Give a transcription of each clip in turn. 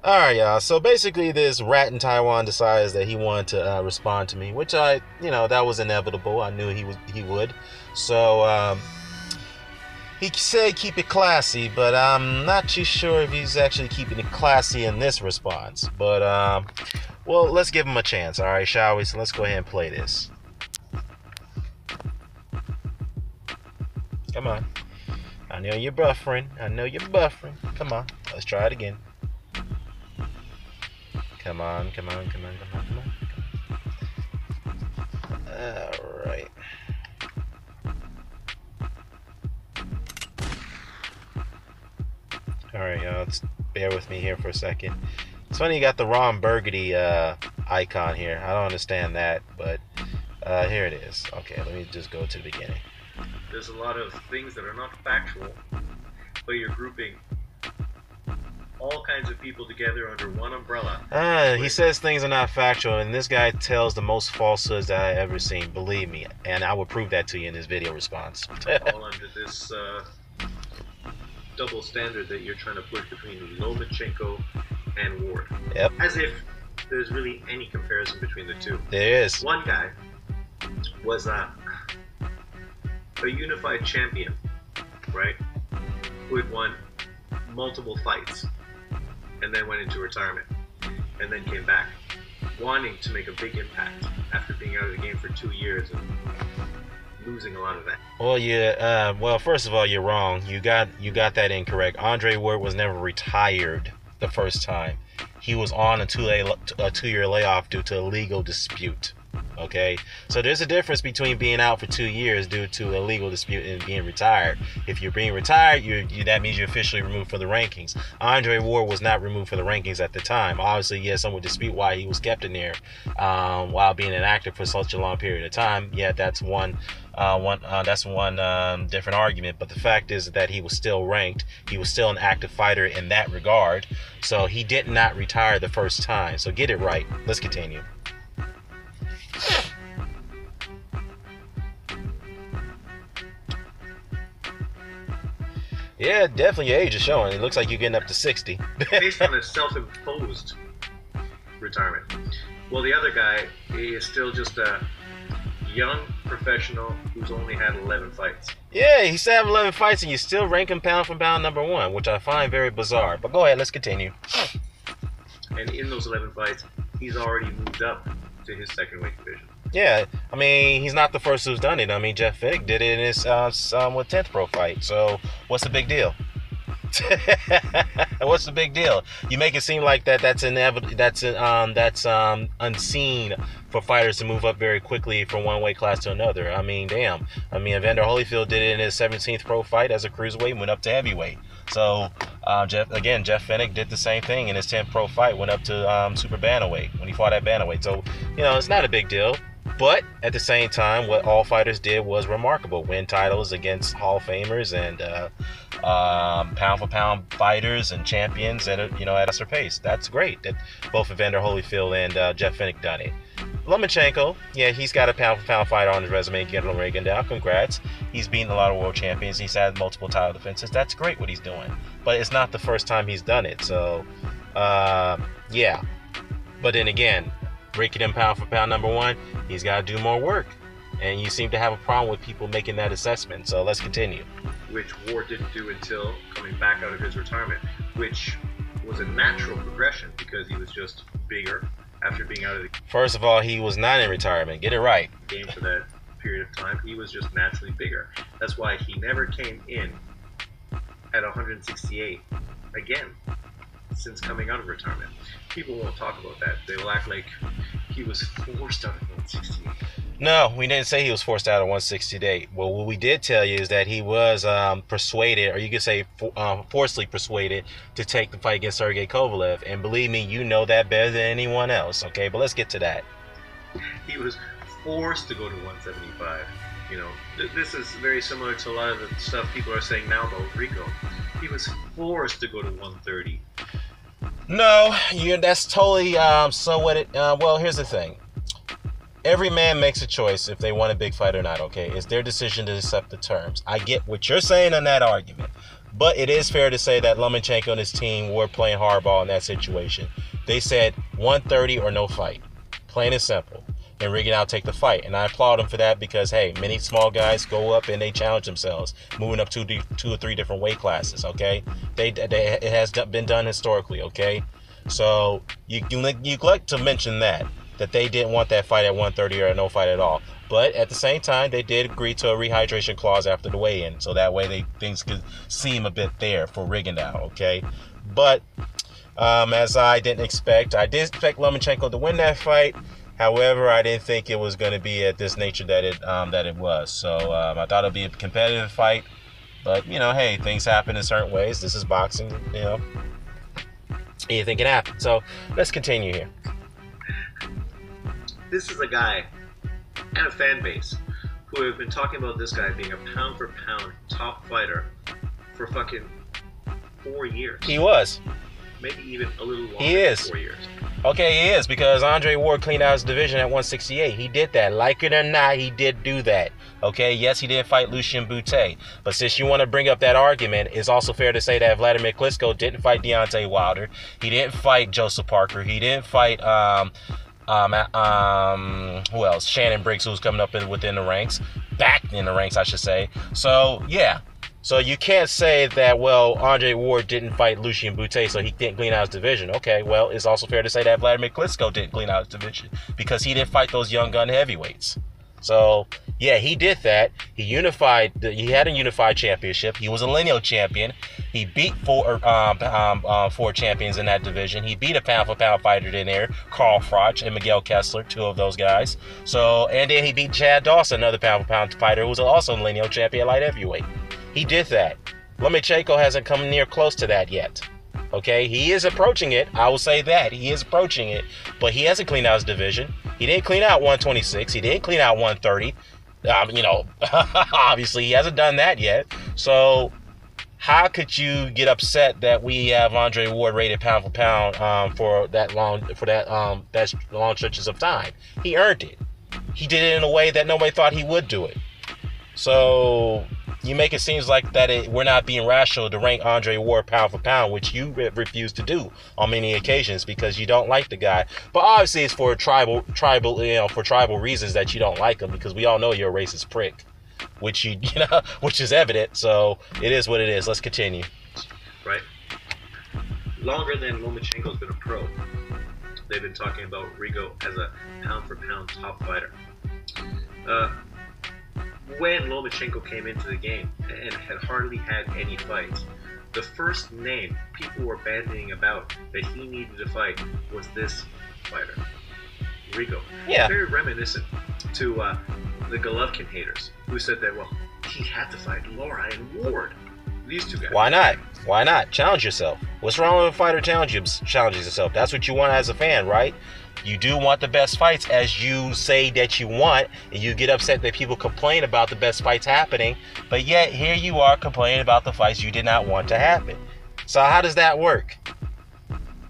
All right, y'all. So basically, this rat in Taiwan decides that he wanted to respond to me, which that was inevitable. I knew he would. So he said keep it classy, but I'm not too sure if he's actually keeping it classy in this response. But well, let's give him a chance. All right, shall we? So let's go ahead and play this. Come on. I know you're buffering. Come on. Let's try it again. Come on. All right. All right, y'all. Let's bear with me here for a second. It's funny you got the Ron Burgundy icon here. I don't understand that, but here it is. Okay, let me just go to the beginning. There's a lot of things that are not factual, but you're grouping all kinds of people together under one umbrella. He says things are not factual, and this guy tells the most falsehoods that I've ever seen. Believe me, and I will prove that to you in this video response. All under this double standard that you're trying to push between Lomachenko and Ward. Yep. As if there's really any comparison between the two. There is. One guy was a unified champion, right? Who had won multiple fights and then went into retirement and then came back wanting to make a big impact after being out of the game for 2 years and losing a lot of that. Well, yeah. Well, first of all, you're wrong. You got that incorrect. Andre Ward was never retired the first time. He was on a two-year layoff due to a legal dispute. Okay, so there's a difference between being out for 2 years due to a legal dispute and being retired. If you're being retired, that means you're officially removed from the rankings. Andre Ward was not removed from the rankings at the time. Obviously, yes, some would dispute why he was kept in there while being inactive for such a long period of time. Yeah, that's one different argument. But the fact is that he was still ranked. He was still an active fighter in that regard. So he did not retire the first time. So get it right. Let's continue. Yeah, definitely your age is showing. It looks like you're getting up to 60. Based on a self-imposed retirement. Well, the other guy is still just a young professional who's only had 11 fights. Yeah, he still have 11 fights and you still rank him pound for pound number one, which I find very bizarre. But go ahead, let's continue. And in those 11 fights, he's already moved up to his second weight division. Yeah, I mean, he's not the first who's done it. I mean, Jeff Fennick did it in his 10th pro fight. So what's the big deal? What's the big deal? You make it seem like that's inevitable. That's unseen for fighters to move up very quickly from one weight class to another. I mean, damn. I mean, Evander Holyfield did it in his 17th pro fight as a cruiserweight and went up to heavyweight. So Jeff Fennick did the same thing in his 10th pro fight, went up to super bantamweight when he fought at bantamweight. So it's not a big deal. But at the same time, what all fighters did was remarkable. Win titles against Hall of Famers and pound for pound fighters and champions at a faster pace. That's great that both Evander Holyfield and Jeff Fennick done it. Lomachenko, yeah, he's got a pound for pound fighter on his resume, getting Reagan down. Congrats. He's beaten a lot of world champions. He's had multiple title defenses. That's great what he's doing. But it's not the first time he's done it. So, yeah. But then again, ranking him pound for pound number one, he's got to do more work. And you seem to have a problem with people making that assessment. So let's continue. Which Ward didn't do until coming back out of his retirement, which was a natural progression because he was just bigger after being out of the First of all, he was not in retirement. Get it right. game for that period of time. He was just naturally bigger. That's why he never came in at 168 again since coming out of retirement. People won't talk about that. They will act like he was forced out of 168. No, we didn't say he was forced out of 168. Well, what we did tell you is that he was persuaded, or you could say forcibly persuaded, to take the fight against Sergey Kovalev. And believe me, you know that better than anyone else. Okay, but let's get to that. He was forced to go to 175. This is very similar to a lot of the stuff people are saying now about Rico. He was forced to go to 130. No, that's totally so what it. Well, here's the thing. Every man makes a choice if they want a big fight or not, okay? It's their decision to accept the terms. I get what you're saying on that argument. But it is fair to say that Lomachenko and his team were playing hardball in that situation. They said 130 or no fight. Plain and simple. And Rigondeaux take the fight. And I applaud him for that because, hey, many small guys go up and they challenge themselves, moving up two or three different weight classes, okay? It has been done historically, okay? So you neglect to mention that they didn't want that fight at 130 or no fight at all. But at the same time, they did agree to a rehydration clause after the weigh-in, so that way things could seem a bit there for Rigondeaux, okay? But as I did expect Lomachenko to win that fight. However, I didn't think it was going to be at this nature that it was. So I thought it'd be a competitive fight. But, hey, things happen in certain ways. This is boxing, Anything can happen. So let's continue here. This is a guy and a fan base who have been talking about this guy being a pound for pound top fighter for fucking 4 years. He was. Maybe even a little longer. He is. Than 4 years. Okay, he is, because Andre Ward cleaned out his division at 168. He did that. Like it or not, he did do that. Okay, yes, he did fight Lucien Boutte. But since you want to bring up that argument, it's also fair to say that Vladimir Klitschko didn't fight Deontay Wilder. He didn't fight Joseph Parker. He didn't fight who else? Shannon Briggs, who's coming up within the ranks. Back in the ranks, I should say. So, yeah. So you can't say that, well, Andre Ward didn't fight Lucien Boutte, so he didn't clean out his division. Okay, well, it's also fair to say that Vladimir Klitschko didn't clean out his division because he didn't fight those young gun heavyweights. So, yeah, he did that. He had a unified championship. He was a lineal champion. He beat four champions in that division. He beat a pound-for-pound fighter in there, Carl Froch and Miguel Kessler, two of those guys. So, and then he beat Chad Dawson, another pound-for-pound fighter who was also a lineal champion light heavyweight. He did that. Lomachenko hasn't come near close to that yet. Okay, he is approaching it. I will say that. He is approaching it. But he hasn't cleaned out his division. He didn't clean out 126. He didn't clean out 130. Obviously he hasn't done that yet. So how could you get upset that we have Andre Ward rated pound for pound for that long stretches of time? He earned it. He did it in a way that nobody thought he would do it. So you make it seem like that we're not being rational to rank Andre Ward pound for pound, which you refuse to do on many occasions because you don't like the guy. But obviously it's for tribal reasons that you don't like him, because we all know you're a racist prick, which which is evident. So it is what it is. Let's continue. Right. Longer than Lomachenko's been a pro, they've been talking about Rigo as a pound for pound top fighter. When Lomachenko came into the game and had hardly had any fights, the first name people were bandying about that he needed to fight was this fighter, Rigo. Yeah. Very reminiscent to the Golovkin haters who said that, well, he had to fight Lara and Ward. These two guys. Why not? Why not? Challenge yourself. What's wrong with a fighter challenging yourself? That's what you want as a fan, right? You do want the best fights, as you say that you want, and you get upset that people complain about the best fights happening, but yet here you are complaining about the fights you did not want to happen. So how does that work?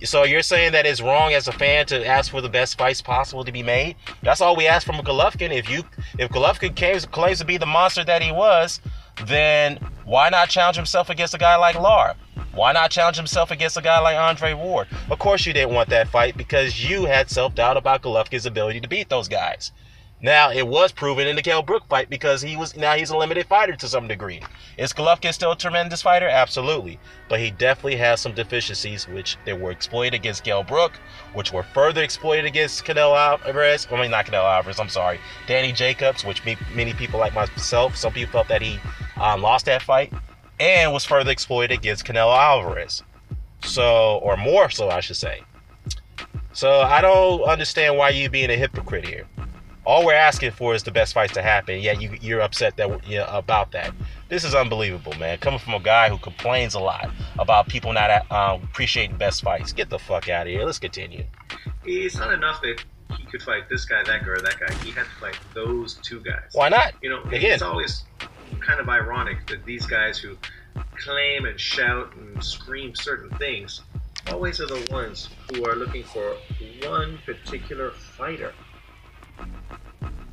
So you're saying that it's wrong as a fan to ask for the best fights possible to be made? That's all we ask from Golovkin. If Golovkin claims to be the monster that he was, then why not challenge himself against a guy like Lara? Why not challenge himself against a guy like Andre Ward? Of course you didn't want that fight because you had self-doubt about Golovkin's ability to beat those guys. Now, it was proven in the Kell Brook fight because he's a limited fighter to some degree. Is Golovkin still a tremendous fighter? Absolutely. But he definitely has some deficiencies, which they were exploited against Kell Brook, which were further exploited against Canelo Alvarez. I mean, not Canelo Alvarez, I'm sorry. Danny Jacobs, which many people like myself, some people felt that he lost that fight, and was further exploited against Canelo Alvarez. So, or more so, I should say. So, I don't understand why you being a hypocrite here. All we're asking for is the best fights to happen, yet you're upset about that. This is unbelievable, man. Coming from a guy who complains a lot about people not appreciating best fights. Get the fuck out of here. Let's continue. It's not enough that he could fight this guy, that guy, or that guy. He had to fight those two guys. Why not? Again, it's always kind of ironic that these guys who claim and shout and scream certain things always are the ones who are looking for one particular fighter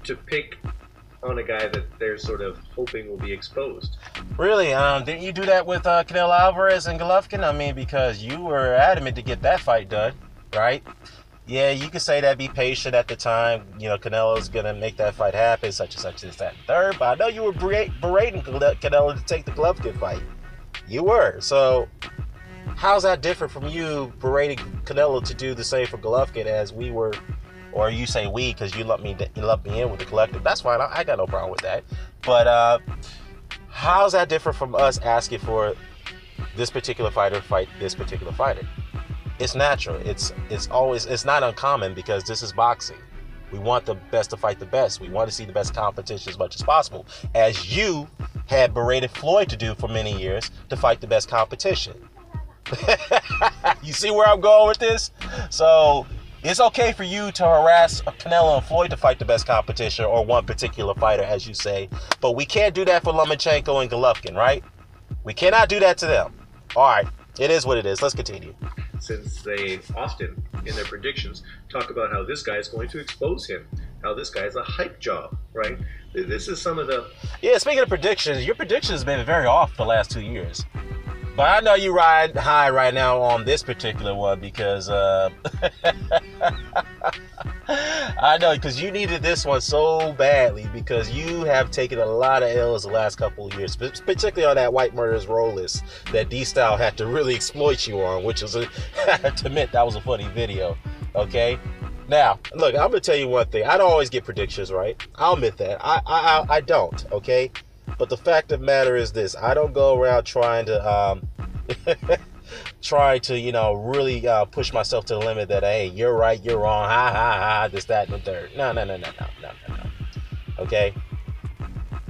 to pick on a guy that they're sort of hoping will be exposed. Really? Didn't you do that with Canelo Alvarez and Golovkin? I mean, because you were adamant to get that fight done, right? Yeah, you could say that, be patient at the time. You know, Canelo's going to make that fight happen, such and such, this, that, and third. But I know you were berating Canelo to take the Golovkin fight. You were. So, how's that different from you berating Canelo to do the same for Golovkin as we were, or you say we because you lumped me in with the collective? That's fine. I got no problem with that. But how's that different from us asking for this particular fighter fight this particular fighter? It's natural. It's not uncommon because this is boxing. We want the best to fight the best. We want to see the best competition as much as possible. As you had berated Floyd to do for many years, to fight the best competition. You see where I'm going with this? So it's okay for you to harass Canelo and Floyd to fight the best competition or one particular fighter, as you say. But we can't do that for Lomachenko and Golovkin, right? We cannot do that to them. All right. It is what it is. Let's continue. Since they often, in their predictions, talk about how this guy is going to expose him, how this guy is a hype job, right? This is some of the... Yeah, speaking of predictions, your predictions have been very off the last 2 years. But I know you ride high right now on this particular one because... I know, because you needed this one so badly because you have taken a lot of L's the last couple of years, particularly on that White Murderers Roll list that D-Style had to really exploit you on, which was, to admit, that was a funny video, okay? Now, look, I'm going to tell you one thing. I don't always get predictions right. I'll admit that. I don't, okay? But the fact of the matter is this. I don't go around trying to... really push myself to the limit that, hey, you're right, you're wrong, ha, ha, ha, this, that, and the third. No. Okay?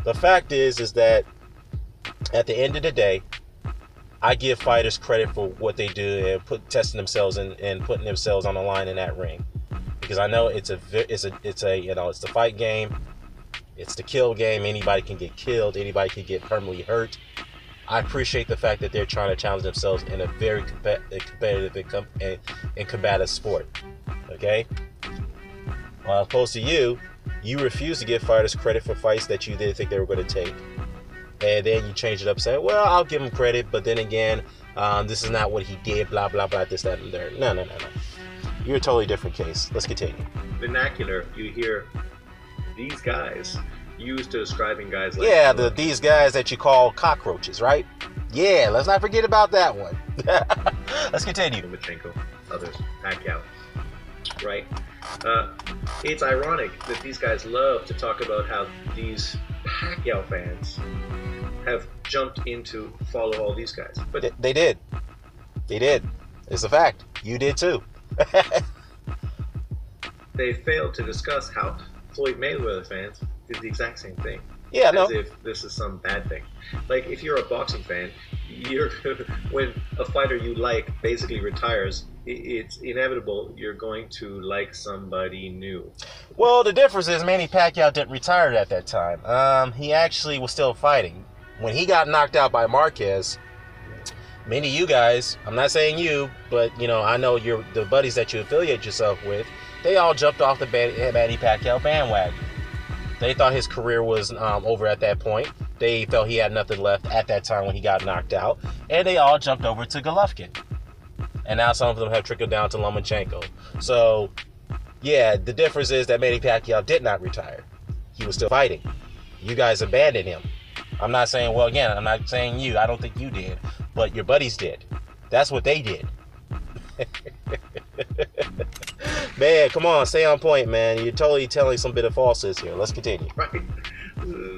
The fact is that at the end of the day, I give fighters credit for what they do and testing themselves and putting themselves on the line in that ring. Because I know it's the fight game, it's the kill game, anybody can get killed, anybody can get permanently hurt. I appreciate the fact that they're trying to challenge themselves in a very competitive and combative sport. Okay? While opposed to you refuse to give fighters credit for fights that you didn't think they were going to take. And then you change it up saying, well, I'll give him credit, but then again, this is not what he did, blah, blah, blah, this, that, and there. No. You're a totally different case. Let's continue. Vernacular, you hear these guys used to describing guys like... these guys that you call cockroaches, right? Yeah, let's not forget about that one. Let's continue. Lomachenko, others, Pacquiao, right? It's ironic that these guys love to talk about how these Pacquiao fans have jumped in to follow all these guys. But they did. It's a fact. You did too. They failed to discuss how Floyd Mayweather fans did the exact same thing. Yeah, as if this is some bad thing. Like, if you're a boxing fan, when a fighter you like basically retires, it's inevitable you're going to like somebody new. Well, the difference is Manny Pacquiao didn't retire at that time. He actually was still fighting. When he got knocked out by Marquez, many of you guys, I'm not saying you, but I know the buddies that you affiliate yourself with, they all jumped off the Manny Pacquiao bandwagon. They thought his career was over at that point. They felt he had nothing left at that time when he got knocked out. And they all jumped over to Golovkin. And now some of them have trickled down to Lomachenko. So, yeah, the difference is that Manny Pacquiao did not retire. He was still fighting. You guys abandoned him. I'm not saying you. I don't think you did. But your buddies did. That's what they did. Man, come on, stay on point, man. You're totally telling some bit of falsehoods here. Let's continue. Right.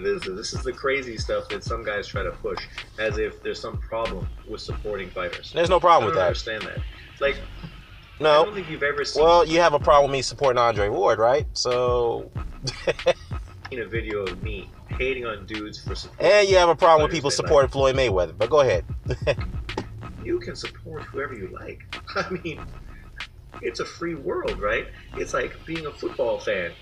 This is the crazy stuff that some guys try to push, as if there's some problem with supporting fighters. There's no problem with that. I don't understand that. Like, no. I don't think you've ever seen... Well, you have a problem with me supporting Andre Ward, right? So... seen a video of me hating on dudes for supporting... And you have a problem with people supporting Floyd Mayweather. But go ahead. You can support whoever you like. I mean... It's a free world, right? It's like being a football fan.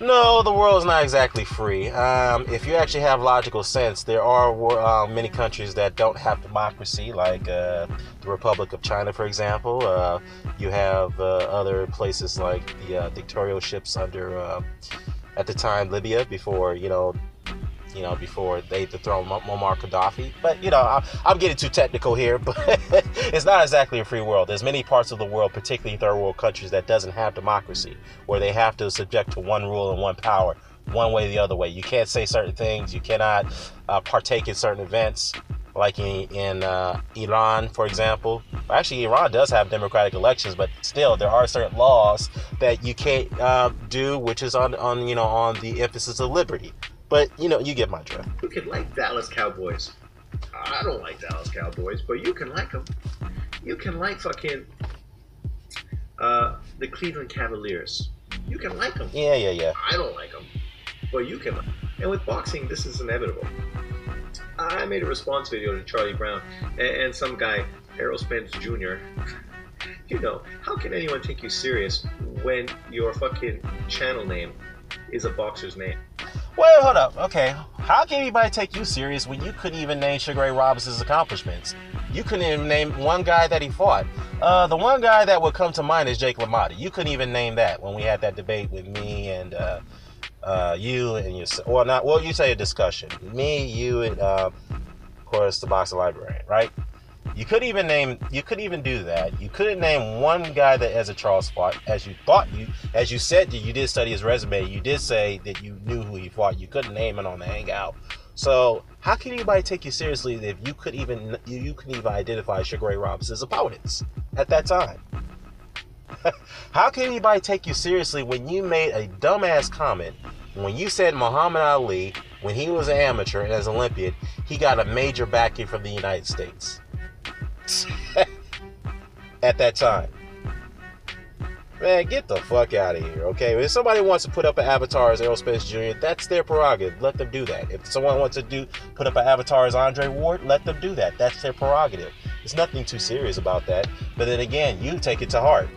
No, the world is not exactly free. If you actually have logical sense, there are many countries that don't have democracy, like the Republic of China, for example. You have other places like the dictatorships under at the time Libya before before they dethroned Muammar Gaddafi. But I'm getting too technical here, but it's not exactly a free world. There's many parts of the world, particularly third world countries, that doesn't have democracy, where they have to subject to one rule and one power, one way or the other way. You can't say certain things. You cannot partake in certain events, like in Iran, for example. Actually, Iran does have democratic elections, but still, there are certain laws that you can't do, which is on the emphasis of liberty. But, you get my drift. You can like Dallas Cowboys. I don't like Dallas Cowboys, but you can like them. You can like fucking the Cleveland Cavaliers. You can like them. Yeah. I don't like them, but you can. And with boxing, this is inevitable. I made a response video to Charlie Brown and some guy, Errol Spence Jr. How can anyone take you serious when your fucking channel name is a boxer's name? Well, hold up. Okay. How can anybody take you serious when you couldn't even name Sugar Ray Robinson's accomplishments? You couldn't even name one guy that he fought. The one guy that would come to mind is Jake LaMotta. You couldn't even name that when we had that debate with me and you and your... Well, you say a discussion. Me, you, and, of course, the boxing librarian, right? You couldn't even do that. You couldn't name one guy that Ezra Charles fought, as you said you did study his resume. You did say that you knew who he fought. You couldn't name it on the Hangout. So how can anybody take you seriously if you couldn't even identify Sugar Ray Robinson's opponents at that time? How can anybody take you seriously when you made a dumbass comment when you said Muhammad Ali, when he was an amateur and as an Olympian, he got a major backing from the United States? At that time. Man, get the fuck out of here, okay? If somebody wants to put up an avatar as Errol Spence Jr., that's their prerogative. Let them do that. If someone wants to put up an avatar as Andre Ward, let them do that. That's their prerogative. There's nothing too serious about that. But then again, you take it to heart.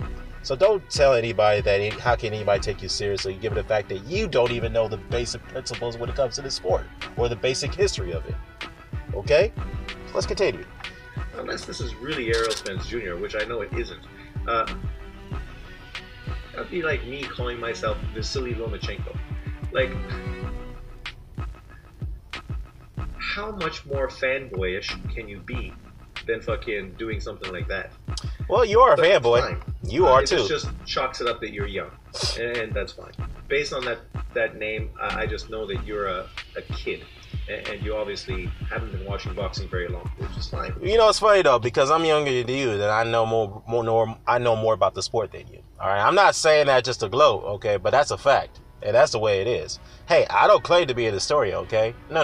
So don't tell anybody that how can anybody take you seriously, given the fact that you don't even know the basic principles when it comes to the sport or the basic history of it. Okay? Let's continue. Unless this is really Errol Spence Jr., which I know it isn't. That'd be like me calling myself Vasily Lomachenko. Like, how much more fanboyish can you be than fucking doing something like that? Well, you are a fanboy. You are too. It just chalks it up that you're young, and that's fine. Based on that name, I just know that you're a kid. And you obviously haven't been watching boxing very long, which is fine. It's funny though, because I'm younger than you, and I know more about the sport than you. All right, I'm not saying that just to gloat, okay, but that's a fact, and that's the way it is. Hey, I don't claim to be a historian, okay? No.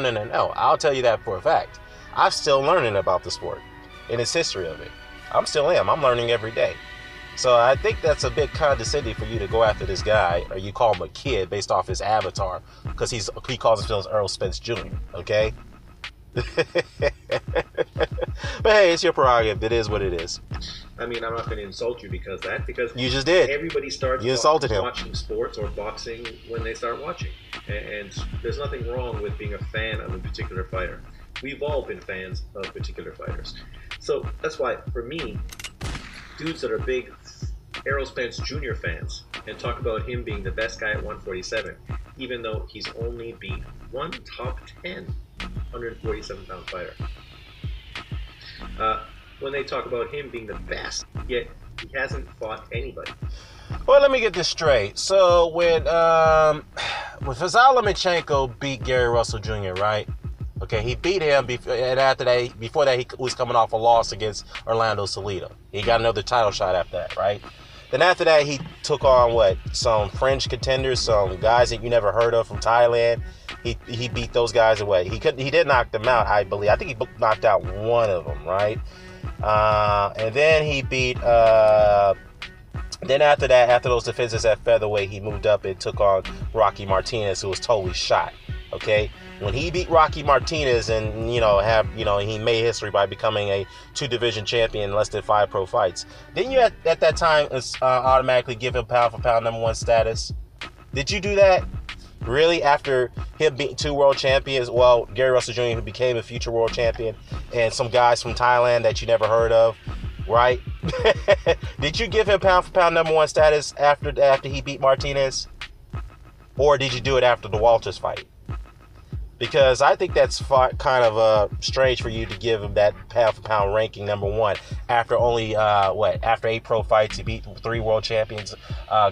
I'll tell you that for a fact. I'm still learning about the sport and its history of it. I'm learning every day. So I think that's a bit condescending for you to go after this guy, or you call him a kid based off his avatar, because he calls himself Errol Spence Jr., okay? But hey, it's your prerogative. It is what it is. I mean, I'm not going to insult you because you just did. Everybody starts watching sports or boxing when they start watching. And there's nothing wrong with being a fan of a particular fighter. We've all been fans of particular fighters. So that's why, for me, dudes that are big Errol Spence Jr. fans and talk about him being the best guy at 147, even though he's only beat one top 10 147-pound fighter. When they talk about him being the best, yet he hasn't fought anybody. Well, let me get this straight. So when Vasily Lomachenko beat Gary Russell Jr., right? Okay, he beat him, and before that, he was coming off a loss against Orlando Salido. He got another title shot after that, right? Then after that, he took on some fringe contenders, some guys that you never heard of from Thailand. He beat those guys away. He did knock them out, I believe. I think he knocked out one of them, right? And then he beat. Then after that, after those defenses at featherweight, he moved up and took on Rocky Martinez, who was totally shot. Okay, when he beat Rocky Martinez and he made history by becoming a 2-division champion in less than 5 pro fights. Didn't you at that time automatically give him pound for pound #1 status? Did you do that? Really? After him beating 2 world champions, well, Gary Russell Jr., who became a future world champion, and some guys from Thailand that you never heard of, right? Did you give him pound for pound #1 status after he beat Martinez? Or did you do it after the Walters fight? Because I think that's kind of strange for you to give him that pound for pound ranking #1 after only after 8 pro fights. He beat 3 world champions,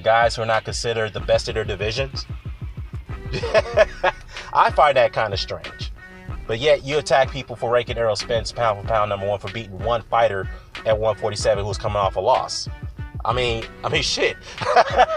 guys who are not considered the best of their divisions. I find that kind of strange. But yet you attack people for ranking Errol Spence pound for pound #1 for beating one fighter at 147 who was coming off a loss. I mean, shit.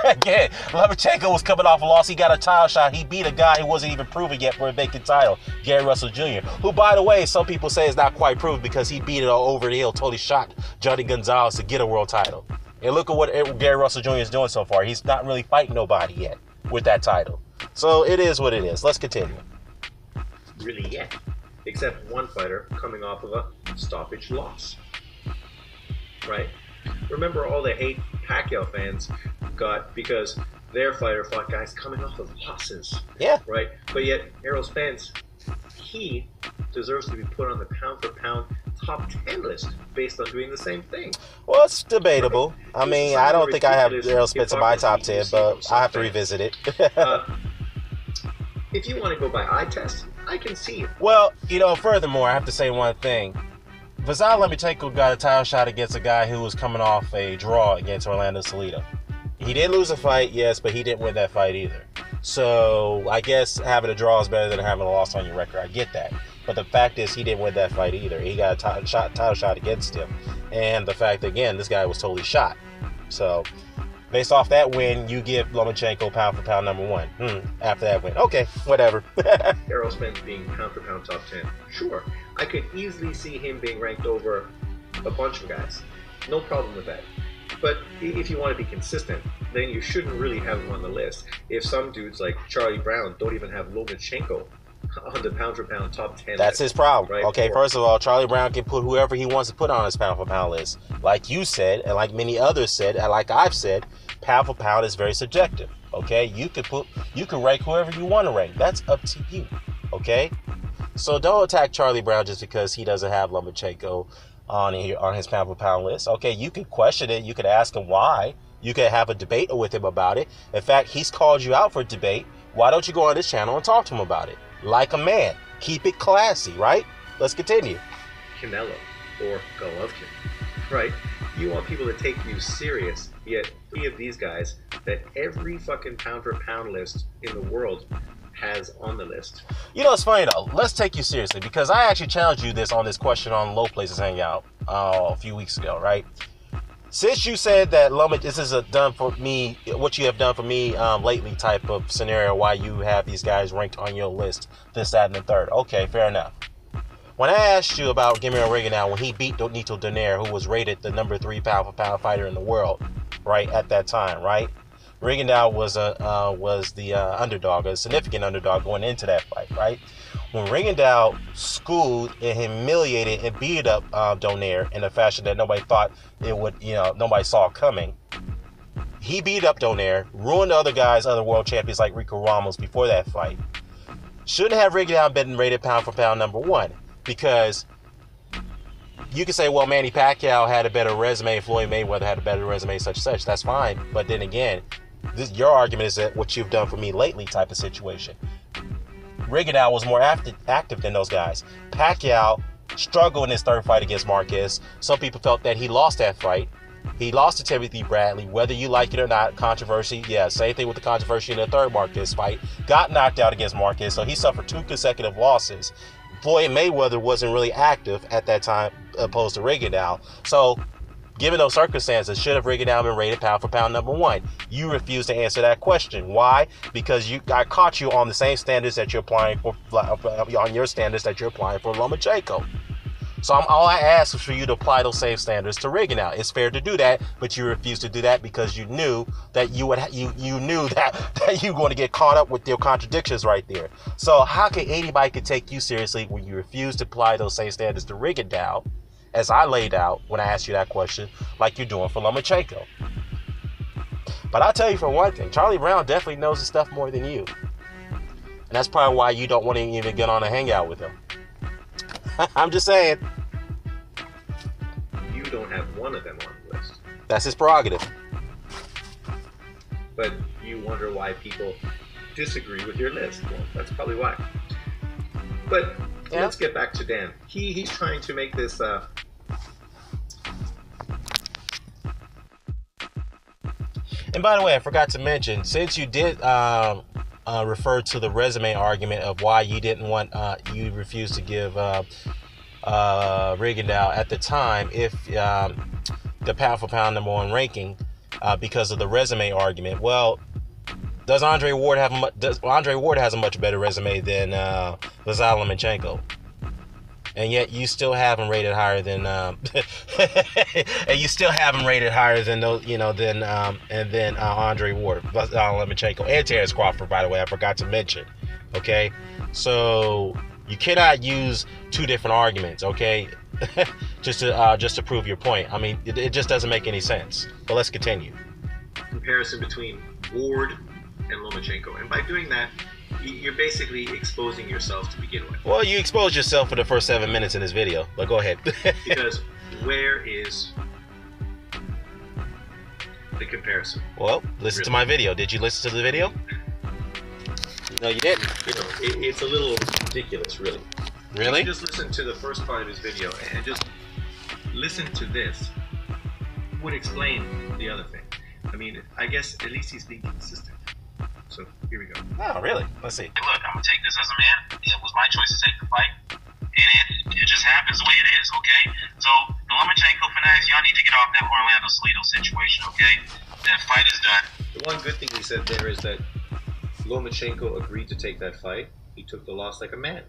Again, Lomachenko was coming off a loss. He got a title shot. He beat a guy who wasn't even proven yet for a vacant title, Gary Russell Jr., who, by the way, some people say is not quite proven because he beat it all over the hill, totally shot Johnny Gonzalez to get a world title. And look at what Gary Russell Jr. is doing so far. He's not really fighting nobody yet with that title. So it is what it is. Let's continue. Really yet, except one fighter coming off of a stoppage loss. Right? Remember all the hate Pacquiao fans got because their fighter fought guys coming off of losses. Yeah. Right? But yet, Errol Spence, he deserves to be put on the pound for pound top 10 list based on doing the same thing. Well, it's debatable. I mean, I don't think I have Errol Spence in my top 10, but I have to revisit it. If you want to go by eye test, I can see it. Well, furthermore, I have to say one thing. Vasyl Lomachenko got a title shot against a guy who was coming off a draw against Orlando Salido. He did lose a fight, yes, but he didn't win that fight either. So I guess having a draw is better than having a loss on your record. I get that. But the fact is he didn't win that fight either. He got a title shot against him. And the fact, again, this guy was totally shot. So based off that win, you give Lomachenko pound for pound #1. After that win. Okay, whatever. Errol Spence being pound for pound top 10. Sure. I could easily see him being ranked over a bunch of guys. No problem with that. But if you want to be consistent, then you shouldn't really have him on the list. If some dudes like Charlie Brown don't even have Lomachenko on the pound for pound top 10 that's list, his problem. right? Okay, first of all, Charlie Brown can put whoever he wants to put on his pound for pound list. Like you said, and like many others said, and like I've said, pound for pound is very subjective. Okay, you can rank whoever you want to rank. That's up to you. Okay, so don't attack Charlie Brown just because he doesn't have Lomachenko on his pound for pound list. Okay, you could question it. You could ask him why. You could have a debate with him about it. In fact, he's called you out for a debate. Why don't you go on this channel and talk to him about it? Like a man. Keep it classy, right? Let's continue. Canelo or Golovkin, right? You want people to take you serious, yet three of these guys that every fucking pound for pound list in the world has on the list. It's funny though. Let's take you seriously because I actually challenged you on this question on Low Places Hangout a few weeks ago, right? Since you said that this is a done for me, what you have done for me lately type of scenario, why you have these guys ranked on your list, this, that, and the third. Okay, fair enough. When I asked you about Gamero Rigondeaux when he beat Nito Donaire, who was rated the #3 pound for pound fighter in the world, right at that time, right? Rigondeaux was the underdog, a significant underdog going into that fight, right? When Rigondeaux schooled and humiliated and beat up Donaire in a fashion that nobody thought it would, nobody saw coming. He beat up Donaire, ruined the other world champions like Rico Ramos before that fight. Shouldn't have Rigondeaux been rated pound for pound #1 because you can say, well, Manny Pacquiao had a better resume, Floyd Mayweather had a better resume, such. That's fine. But then again, your argument is that what you've done for me lately type of situation. Rigondeaux was more active than those guys. Pacquiao struggled in his third fight against Marquez. Some people felt that he lost that fight. He lost to Timothy Bradley, whether you like it or not. Controversy, yeah, same thing with the controversy in the third Marquez fight. Got knocked out against Marquez, so he suffered 2 consecutive losses. Floyd Mayweather wasn't really active at that time opposed to Rigondeaux. So, given those circumstances, should have Rigondeaux been rated pound for pound #1? You refuse to answer that question. Why? Because I caught you on the same standards that you're applying for Lomachenko. So all I asked was for you to apply those same standards to Rigondeaux. It's fair to do that, but you refused to do that because you knew that you knew that you were going to get caught up with your contradictions right there. So how can anybody could take you seriously when you refuse to apply those same standards to Rigondeaux, as I laid out when I asked you that question, like you're doing for Lomachenko? But I'll tell you for one thing, Charlie Brown definitely knows his stuff more than you. And that's probably why you don't want to even get on a hangout with him. I'm just saying. You don't have one of them on the list. That's his prerogative. But you wonder why people disagree with your list. Well, that's probably why. But let's get back to Dan. He's trying to make this. And by the way, I forgot to mention, since you did refer to the resume argument of why you didn't want, you refused to give Rigondeaux at the time, if the pound for pound #1 ranking, because of the resume argument. Well, Andre Ward has a much better resume than Vasyl Lomachenko, and yet you still have him rated higher than and you still have him rated higher than those, than Andre Ward, Vasyl Lomachenko, and Terrence Crawford. By the way, I forgot to mention. Okay, so you cannot use two different arguments. Okay, just to prove your point. I mean, it just doesn't make any sense. But let's continue. Comparison between Ward and Lomachenko, and by doing that, you're basically exposing yourself to begin with. Well, you exposed yourself for the first 7 minutes in this video, but go ahead. Because where is the comparison? Well, listen to my video. Did you listen to the video? No, you didn't. It's a little ridiculous, really. Really? You just listen to the first part of his video and just listen to this would explain the other thing. I mean, I guess at least he's being consistent. So here we go. Oh, really? Let's see. Look, I'm gonna take this as a man. It was my choice to take the fight, and it just happens the way it is. Okay. So the Lomachenko fanatics, y'all need to get off that Orlando Salido situation. Okay. That fight is done. The one good thing he said there is that Lomachenko agreed to take that fight. He took the loss like a man.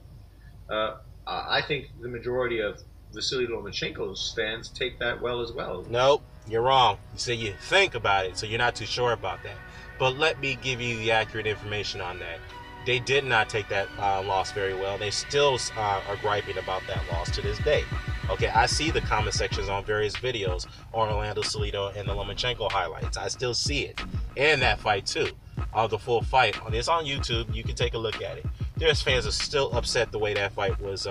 I think the majority of Vasily Lomachenko's fans take that well as well. Nope, you're wrong. You say you think about it, so you're not too sure about that. But let me give you the accurate information on that. They did not take that loss very well. They still are griping about that loss to this day. Okay, I see the comment sections on various videos on Orlando Salido and the Lomachenko highlights. I still see it. And that fight too. The full fight. It's on YouTube. You can take a look at it. There's fans are still upset the way that fight was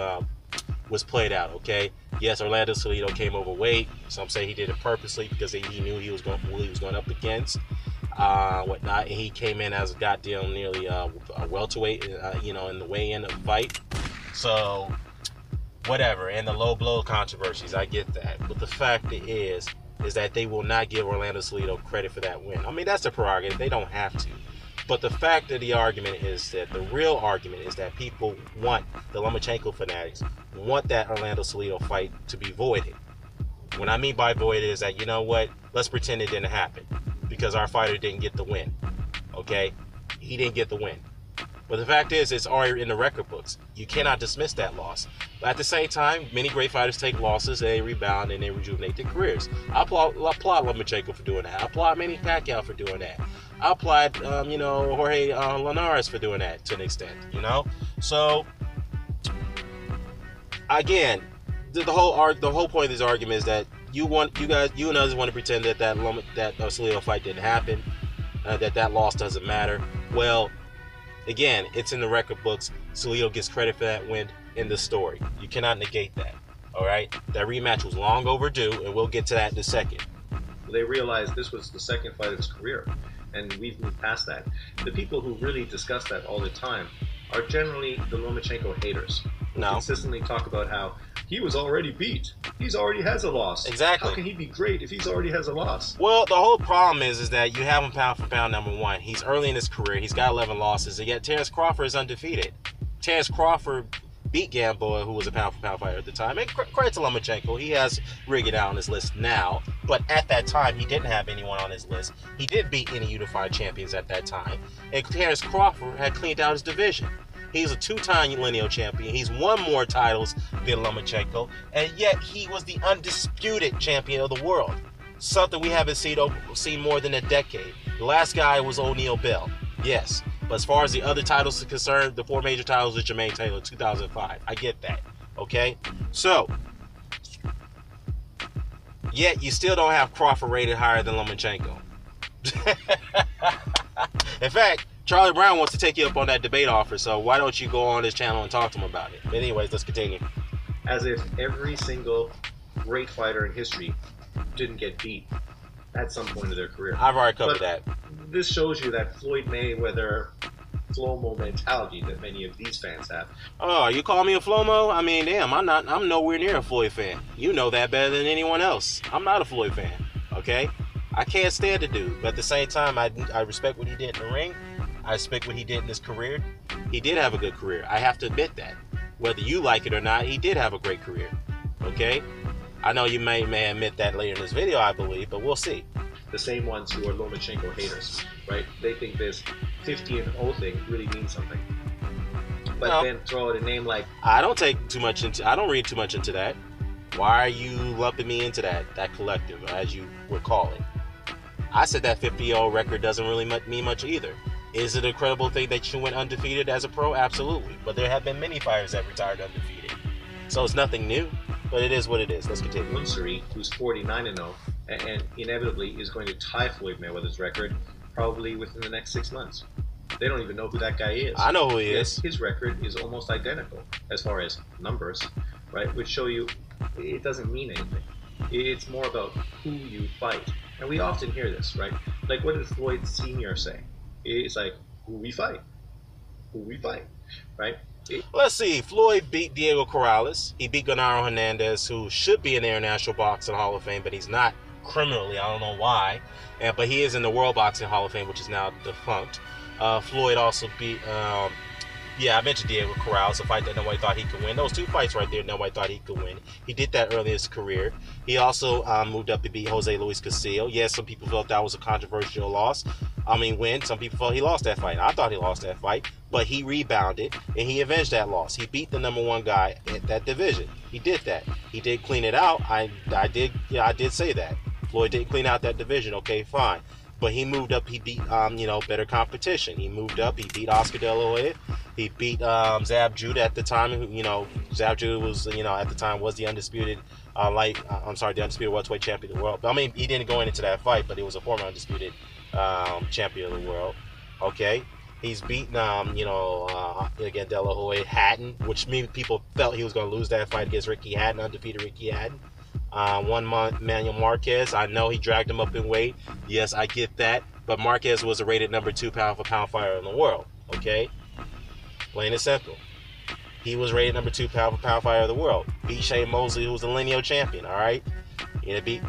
played out, okay? Yes, Orlando Salido came overweight. Some say he did it purposely because he knew he was going up against. Whatnot, and he came in as a goddamn nearly a welterweight, in the weigh-in of the fight. So, whatever. And the low blow controversies, I get that. But the fact is that they will not give Orlando Salido credit for that win. I mean, that's the prerogative. They don't have to. But the fact of the argument is that the real argument is that people want, the Lomachenko fanatics, want that Orlando Salido fight to be voided. What I mean by voided is that, you know what, let's pretend it didn't happen. Because our fighter didn't get the win. Okay? He didn't get the win. But the fact is, it's already in the record books. You cannot dismiss that loss. But at the same time, many great fighters take losses, they rebound, and they rejuvenate their careers. I applaud Lomachenko for doing that. I applaud Manny Pacquiao for doing that. I applaud, Jorge Linares for doing that to an extent, So, again, the whole point of this argument is that you and others want to pretend that Salido fight didn't happen, that loss doesn't matter. Well, again, it's in the record books. Salido gets credit for that win in the story. You cannot negate that. All right, that rematch was long overdue, and we'll get to that in a second. They realized this was the second fight of his career, and we've moved past that. The people who really discuss that all the time are generally the Lomachenko haters. Who consistently talk about how he was already beat. He's already has a loss. Exactly. How can he be great if he's already has a loss? Well, the whole problem is that you have him pound for pound #1. He's early in his career. He's got 11 losses, and yet Terrence Crawford is undefeated. Terrence Crawford beat Gamboa, who was a pound for pound fighter at the time. And credit to Lomachenko, he has Rigondeaux on his list now, but at that time he didn't have anyone on his list. He didn't beat any unified champions at that time, and Terrence Crawford had cleaned out his division. He's a two-time lineal champion. He's won more titles than Lomachenko, and yet he was the undisputed champion of the world. Something we haven't seen more than a decade. The last guy was O'Neal Bell, yes. But as far as the other titles are concerned, the 4 major titles with Jermaine Taylor, 2005. I get that, okay? So, yet you still don't have Crawford rated higher than Lomachenko. In fact, Charlie Brown wants to take you up on that debate offer, so why don't you go on his channel and talk to him about it? But anyways, let's continue. As if every single great fighter in history didn't get beat at some point of their career. I've already covered that. This shows you that Floyd Mayweather, Flomo mentality that many of these fans have. Oh, you call me a Flomo? I mean, damn, I'm nowhere near a Floyd fan. You know that better than anyone else. I'm not a Floyd fan, okay? I can't stand the dude, but at the same time, I respect what he did in the ring. I respect what he did in his career. He did have a good career. I have to admit that. Whether you like it or not, he did have a great career, okay? I know you may admit that later in this video, I believe, but we'll see. The same ones who are Lomachenko haters, right? They think this 50-0 thing really means something. But then throw out a name like... I don't read too much into that. Why are you lumping me into that collective, as you were calling? I said that 50-0 record doesn't really mean much either. Is it a credible thing that you went undefeated as a pro? Absolutely. But there have been many fighters that retired undefeated. So it's nothing new, but it is what it is. Let's continue. Munsuri, who's 49-0, and inevitably is going to tie Floyd Mayweather's record probably within the next 6 months. They don't even know who that guy is. I know who he is. His record is almost identical as far as numbers, right? Which show you it doesn't mean anything. It's more about who you fight. And we often hear this, right? Like, what did Floyd Sr. say? It's like, who we fight. Who we fight, right? Let's see. Floyd beat Diego Corrales. He beat Gennaro Hernandez, who should be in the International Boxing Hall of Fame, but he's not criminally. I don't know why. But he is in the World Boxing Hall of Fame, which is now defunct. Floyd also beat, I mentioned Diego Corrales, a fight that nobody thought he could win. Those two fights right there, nobody thought he could win. He did that early in his career. He also moved up to beat Jose Luis Castillo. Yes, some people felt that was a controversial win. Some people felt he lost that fight. I thought he lost that fight, but he rebounded and he avenged that loss. He beat the number one guy at that division. He did that. He did clean it out. I did say that. Floyd didn't clean out that division. Okay, fine. But he moved up. He beat, better competition. He moved up. He beat Oscar De La Hoya. He beat Zab Judah at the time. Zab Judah was, at the time was the undisputed the undisputed welterweight champion of the world. I mean, he didn't go into that fight, but he was a former undisputed champion of the world. Okay, he's beaten, again, De La Hoya, Hatton, which means people felt he was going to lose that fight against Ricky Hatton, undefeated Ricky Hatton. Manuel Marquez, I know he dragged him up in weight. Yes, I get that. But Marquez was a rated number 2 pound-for-pound fighter in the world. Okay? Plain and simple. He was rated number 2 pound-for-pound fighter of the world. Beat Shane Mosley, who was the lineal champion. All right? Beat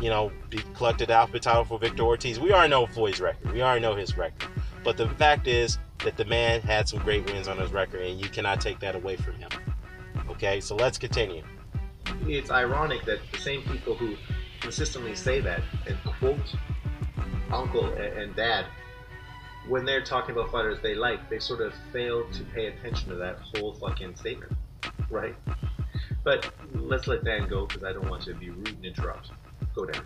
collected the Alpha title for Victor Ortiz. We already know Floyd's record. We already know his record. But the fact is that the man had some great wins on his record, and you cannot take that away from him. Okay? So let's continue. It's ironic that the same people who consistently say that and quote uncle and dad, when they're talking about fighters they like, they sort of fail to pay attention to that whole fucking statement, right? But let's let Dan go because I don't want to be rude and interrupt. Go, Dan.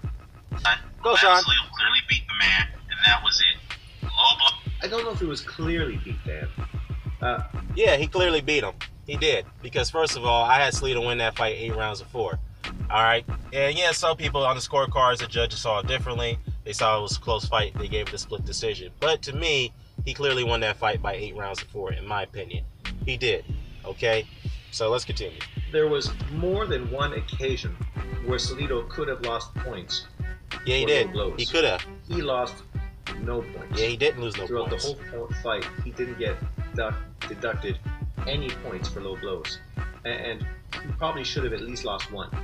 Go, Shawn. Clearly beat the man, and that was it. Low blow. I don't know if it was clearly beat, Dan. Yeah, he clearly beat him. He did. Because, first of all, I had Salido win that fight 8 rounds to 4. All right? And, yeah, some people on the scorecards, the judges saw it differently. They saw it was a close fight. They gave it a split decision. But, to me, he clearly won that fight by 8 rounds to 4, in my opinion. He did. Okay? So, let's continue. There was more than one occasion where Salido could have lost points. Yeah, he did. He could have. He lost no points. Yeah, he didn't lose no points. Throughout the whole fight, he didn't get deducted any points for low blows. And he probably should have at least lost one.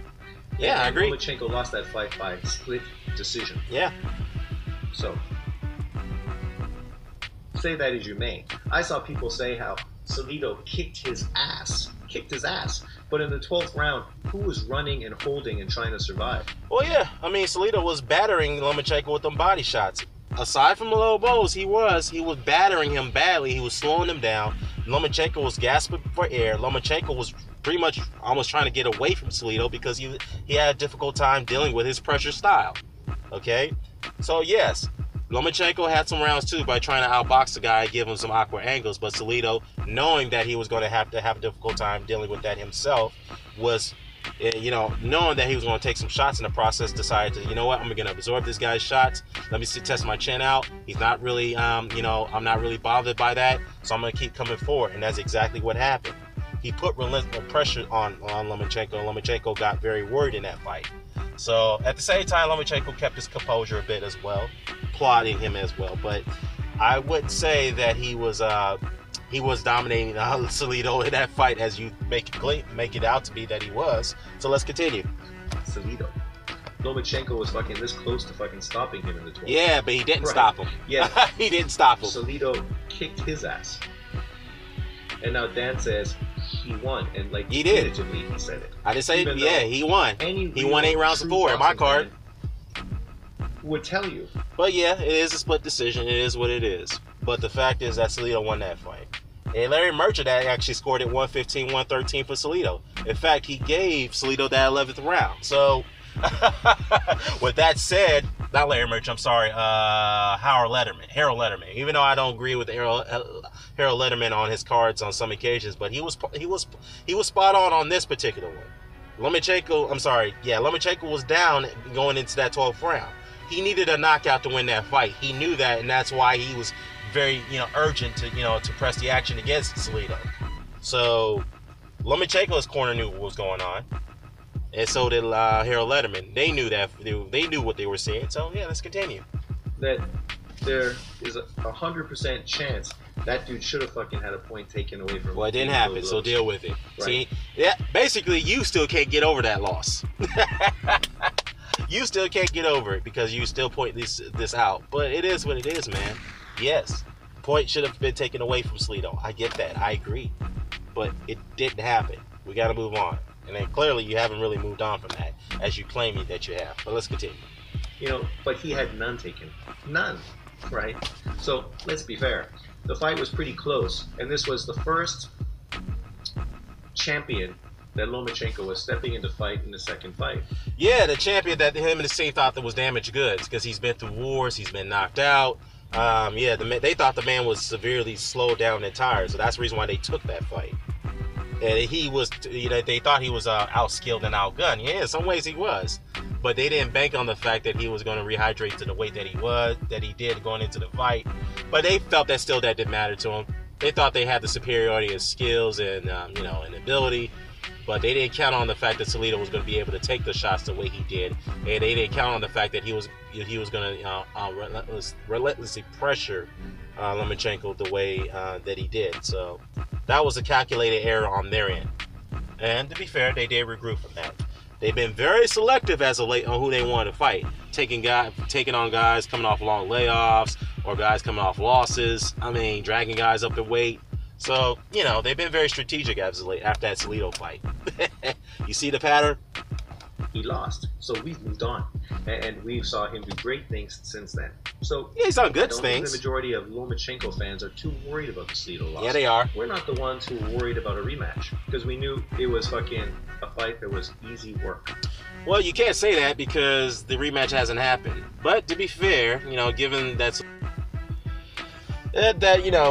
Yeah, I agree. Lomachenko lost that fight by split decision. Yeah. So, say that as you may. I saw people say how Salido kicked his ass. But in the 12th round, who was running and holding and trying to survive? Well, yeah. I mean, Salido was battering Lomachenko with them body shots. Aside from the low blows, he was battering him badly. He was slowing him down. Lomachenko was gasping for air. Lomachenko was pretty much almost trying to get away from Salido because he had a difficult time dealing with his pressure style. Okay? So, yes, Lomachenko had some rounds too by trying to outbox the guy and give him some awkward angles, but Salido, knowing that he was going to have a difficult time dealing with that himself, was, knowing that he was going to take some shots in the process, decided to, I'm going to absorb this guy's shots. Let me test my chin out. He's not really, I'm not really bothered by that, so I'm going to keep coming forward, and that's exactly what happened. He put relentless pressure on Lomachenko, and Lomachenko got very worried in that fight. So, at the same time, Lomachenko kept his composure a bit as well, plotting him as well. But I wouldn't say that he was, he was dominating Salido in that fight as you make it out to be that he was. So let's continue. Salido. Lomachenko was fucking this close to fucking stopping him in the 12th. Yeah, but he didn't stop him. Yeah. He didn't stop him. Salido kicked his ass. And now Dan says he won. And like he did. He said it. I didn't say it. Yeah, he won. He won 8 rounds to 4 in my card. Would tell you. But yeah, it is a split decision. It is what it is. But the fact is that Salido won that fight. And Larry Merchant actually scored at 115-113 for Salido. In fact, he gave Salido that 11th round. So, with that said, not Larry Merchant, I'm sorry, Harold Letterman. Even though I don't agree with Harold Letterman on his cards on some occasions, but he was spot on this particular one. Lomachenko was down going into that 12th round. He needed a knockout to win that fight. He knew that, and that's why he was very, urgent to press the action against Salido. So Lomachenko's corner knew what was going on, and so did Harold Letterman. They knew that. They knew what they were seeing. So yeah, let's continue. That there is a 100% chance that dude should have fucking had a point taken away from him. Well, it didn't happen, so deal with it. Right. See, yeah, basically, you still can't get over that loss. You still can't get over it because you still point this out. But it is what it is, man. Yes, point should have been taken away from Salido. I get that. I agree. But it didn't happen. We got to move on. And then clearly you haven't really moved on from that, as you claim that you have. But let's continue. But he had none taken. None. Right? So, let's be fair. The fight was pretty close. And this was the first champion that Lomachenko was stepping in to fight in the second fight. Yeah, the champion that him and his team thought that was damaged goods because he's been through wars, he's been knocked out. They thought the man was severely slowed down and tired, so that's the reason why they took that fight. And he was, they thought he was outskilled and outgunned. Yeah, in some ways he was, but they didn't bank on the fact that he was going to rehydrate to the weight that he did going into the fight. But they felt that still that didn't matter to him. They thought they had the superiority of skills and and ability. But they didn't count on the fact that Salido was going to be able to take the shots the way he did, and they didn't count on the fact that he was going to relentlessly pressure Lomachenko the way that he did. So that was a calculated error on their end. And to be fair, they did regroup from that. They've been very selective as of late on who they want to fight, taking on guys coming off long layoffs or guys coming off losses. Dragging guys up the weight. So, they've been very strategic as of late after that Salido fight. You see the pattern? He lost. So we've moved on. And we saw him do great things since then. So yeah, he's done good I don't things. think the majority of Lomachenko fans are too worried about the Salido loss. Yeah, they are. We're not the ones who were worried about a rematch. Because we knew it was fucking a fight that was easy work. Well, you can't say that because the rematch hasn't happened. But to be fair, given that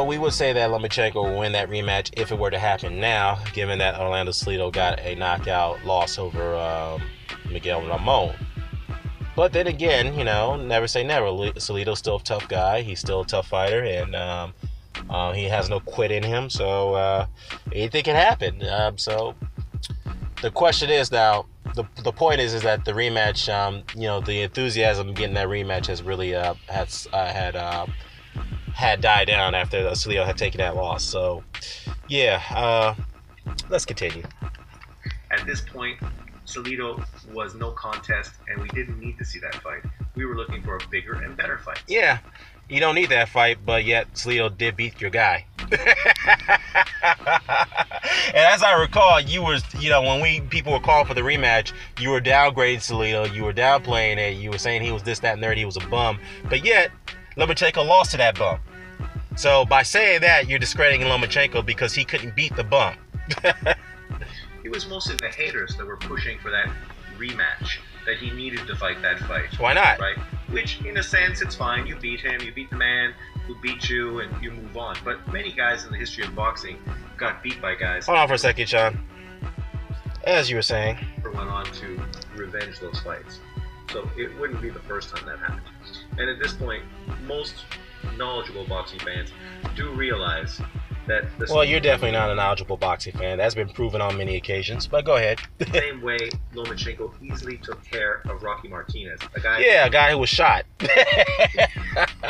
we would say that Lomachenko will win that rematch if it were to happen now, given that Orlando Salido got a knockout loss over Miguel Ramon. But then again, never say never. Salido's still a tough guy. He's still a tough fighter, and he has no quit in him. So anything can happen. So the question is now, the point is that the rematch, the enthusiasm of getting that rematch has really had died down after Salido had taken that loss. So, yeah, let's continue. At this point, Salido was no contest, and we didn't need to see that fight. We were looking for a bigger and better fight. Yeah, you don't need that fight, but yet Salido did beat your guy. And as I recall, you were, when people were calling for the rematch, you were downgrading Salido, you were downplaying it, you were saying he was this, that, and that, he was a bum. But yet, Lomachenko lost to that bum. So by saying that, you're discrediting Lomachenko because he couldn't beat the bum. It was mostly the haters that were pushing for that rematch, that he needed to fight that fight. Why not? Right? Which, in a sense, it's fine. You beat him, you beat the man who beat you, and you move on. But many guys in the history of boxing got beat by guys. Hold on for a second, Shawn. As you were saying, went on to revenge those fights. So it wouldn't be the first time that happened. And at this point, most knowledgeable boxing fans do realize that well, you're definitely not a knowledgeable boxing fan. That's been proven on many occasions. But go ahead. The same way Lomachenko easily took care of Rocky Martinez, a guy who was shot,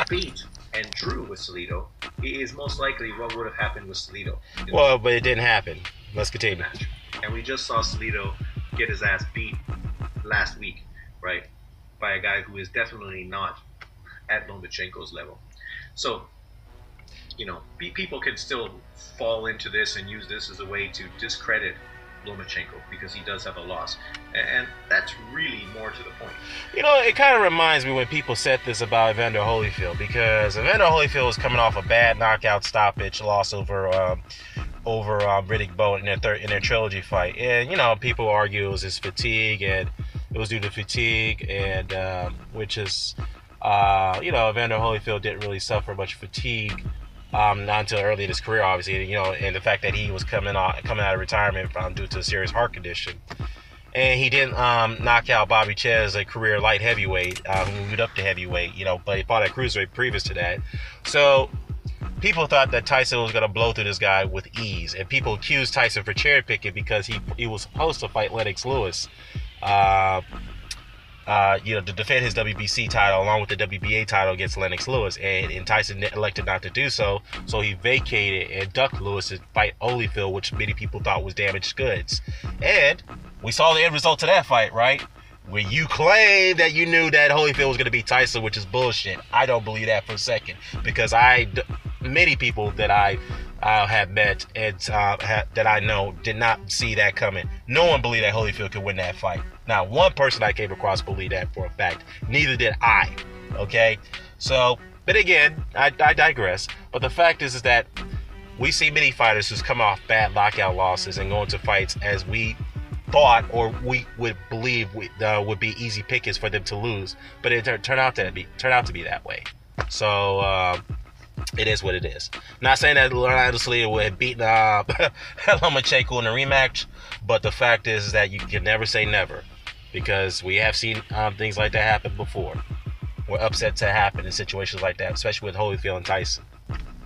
beat and drew with Salido, is most likely what would have happened with Salido. Well, but it didn't happen. Let's continue. And we just saw Salido get his ass beat last week, right, by a guy who is definitely not at Lomachenko's level. So, you know, people can still fall into this and use this as a way to discredit Lomachenko because he does have a loss. And that's really more to the point. You know, it kind of reminds me when people said this about Evander Holyfield, because Evander Holyfield was coming off a bad knockout stoppage loss over Riddick Bowe in their trilogy fight. And, you know, people argue it was his fatigue, and it was due to fatigue, and which is, you know, Evander Holyfield didn't really suffer much fatigue not until early in his career, obviously, you know, and the fact that he was coming out of retirement due to a serious heart condition. And he didn't knock out Bobby Chez, a career light heavyweight, who moved up to heavyweight, you know, but he fought at cruiserweight previous to that. So people thought that Tyson was going to blow through this guy with ease, and people accused Tyson for cherry picking because he was supposed to fight Lennox Lewis, you know, to defend his WBC title along with the WBA title against Lennox Lewis, and Tyson elected not to do so, so he vacated and ducked Lewis to fight Holyfield, which many people thought was damaged goods. And we saw the end result of that fight, right? Where you claim that you knew that Holyfield was going to beat Tyson, which is bullshit. I don't believe that for a second, because many people that I have met and that I know did not see that coming. No one believed that Holyfield could win that fight. Not one person I came across believed that for a fact. Neither did I. Okay? So, but again, I digress. But the fact is that we see many fighters who's come off bad knockout losses and go into fights as we thought or we would believe would be easy pickings for them to lose, but it turned out to be that way. So it is what it is. Not saying that Leonardo Salido would have beaten Lomachenko in a rematch, but the fact is that you can never say never, because we have seen things like that happen before, where upsets have happened in situations like that, especially with Holyfield and Tyson.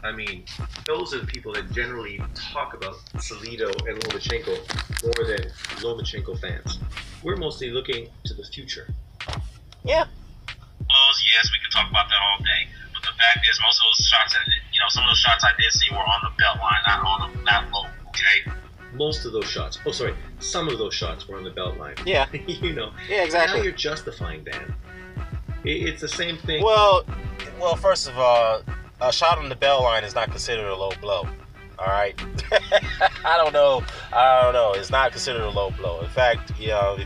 I mean, those are the people that generally talk about Salido and Lomachenko more than Lomachenko fans. We're mostly looking to the future. Yeah. Yes, we can talk about that all day. But the fact is, most of those shots, some of those shots I did see were on the belt line, not low. Okay. Most of those shots. Oh, sorry. Some of those shots were on the belt line. Yeah. You know. Yeah, exactly. Now you're justifying Dan. It's the same thing. Well, first of all, a shot on the bell line is not considered a low blow. All right. I don't know. It's not considered a low blow. In fact, you know,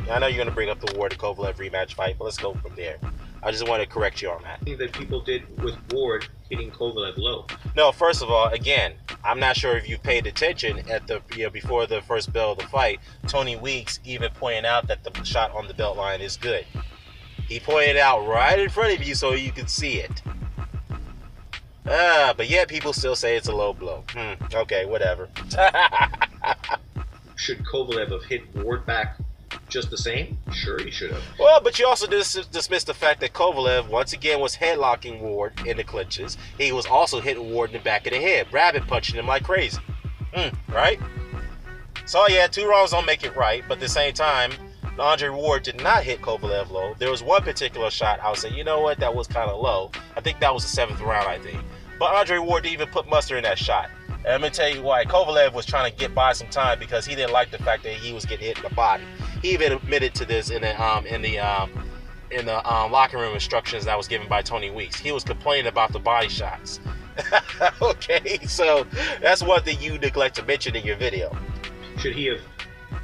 I know you're gonna bring up the Ward Kovalev rematch fight, but let's go from there. I just want to correct you on that. I think that people did with Ward hitting Kovalev low. No, first of all, again, I'm not sure if you paid attention at before the first bell of the fight. Tony Weeks even pointed out that the shot on the belt line is good. He pointed it out right in front of you so you could see it. But yet people still say it's a low blow. Okay, whatever. Should Kovalev have hit Ward back just the same? Sure, he should have. Well, but you also dismissed the fact that Kovalev, once again, was headlocking Ward in the clinches. He was also hitting Ward in the back of the head, rabbit punching him like crazy. Right? So, yeah, two wrongs don't make it right, but at the same time, Andre Ward did not hit Kovalev low. There was one particular shot I would say, you know what, that was kind of low. I think that was the 7th round, I think. But Andre Ward didn't even put mustard in that shot. And I'm going to tell you why. Kovalev was trying to get by some time because he didn't like the fact that he was getting hit in the body. He even admitted to this in the locker room instructions that was given by Tony Weeks. He was complaining about the body shots. Okay, so that's one thing you neglect to mention in your video. Should he have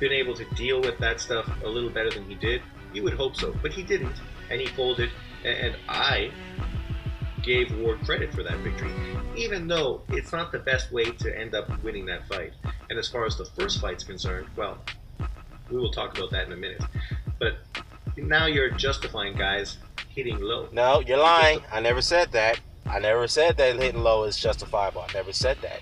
been able to deal with that stuff a little better than he did? You would hope so, but he didn't, and he folded. And I gave Ward credit for that victory, even though it's not the best way to end up winning that fight. And as far as the first fight's concerned, well, we will talk about that in a minute. But now you're justifying guys hitting low. No, you're lying. I never said that. I never said that hitting low is justifiable. I never said that.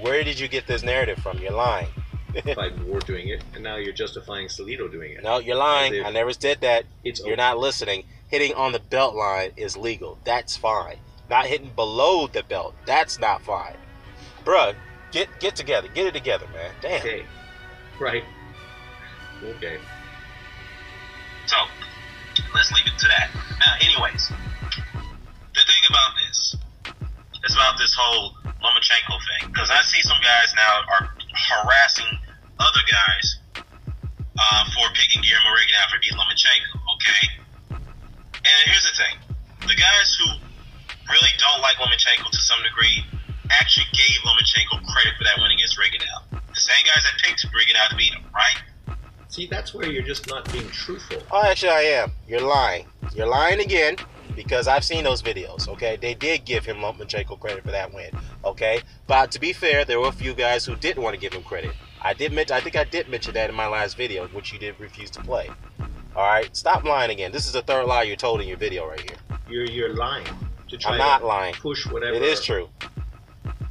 Where did you get this narrative from? You're lying. Justifying Ward doing it, and now you're justifying Salido doing it. No, you're lying. I never said that. You're not listening. Hitting on the belt line is legal. That's fine. Not hitting below the belt. That's not fine. Bruh, get together. Get it together, man. Damn. Okay. Right. Okay. So, let's leave it to that. Now, anyways, the thing about this is about this whole Lomachenko thing, because I see some guys now are harassing other guys for picking Guillermo Regadan for beating Lomachenko. Okay, and here's the thing: the guys who really don't like Lomachenko to some degree actually gave Lomachenko credit for that win against Regadan. The same guys that picked Regadan to beat him, right? See, that's where you're just not being truthful. Oh, actually, I am. You're lying. You're lying again, because I've seen those videos, okay? They did give him Lomachenko credit for that win, okay? But to be fair, there were a few guys who didn't want to give him credit. I think I did mention that in my last video, which you did refuse to play. All right? Stop lying again. This is the third lie you're told in your video right here. You're lying to try I'm not to lying. push whatever It is true.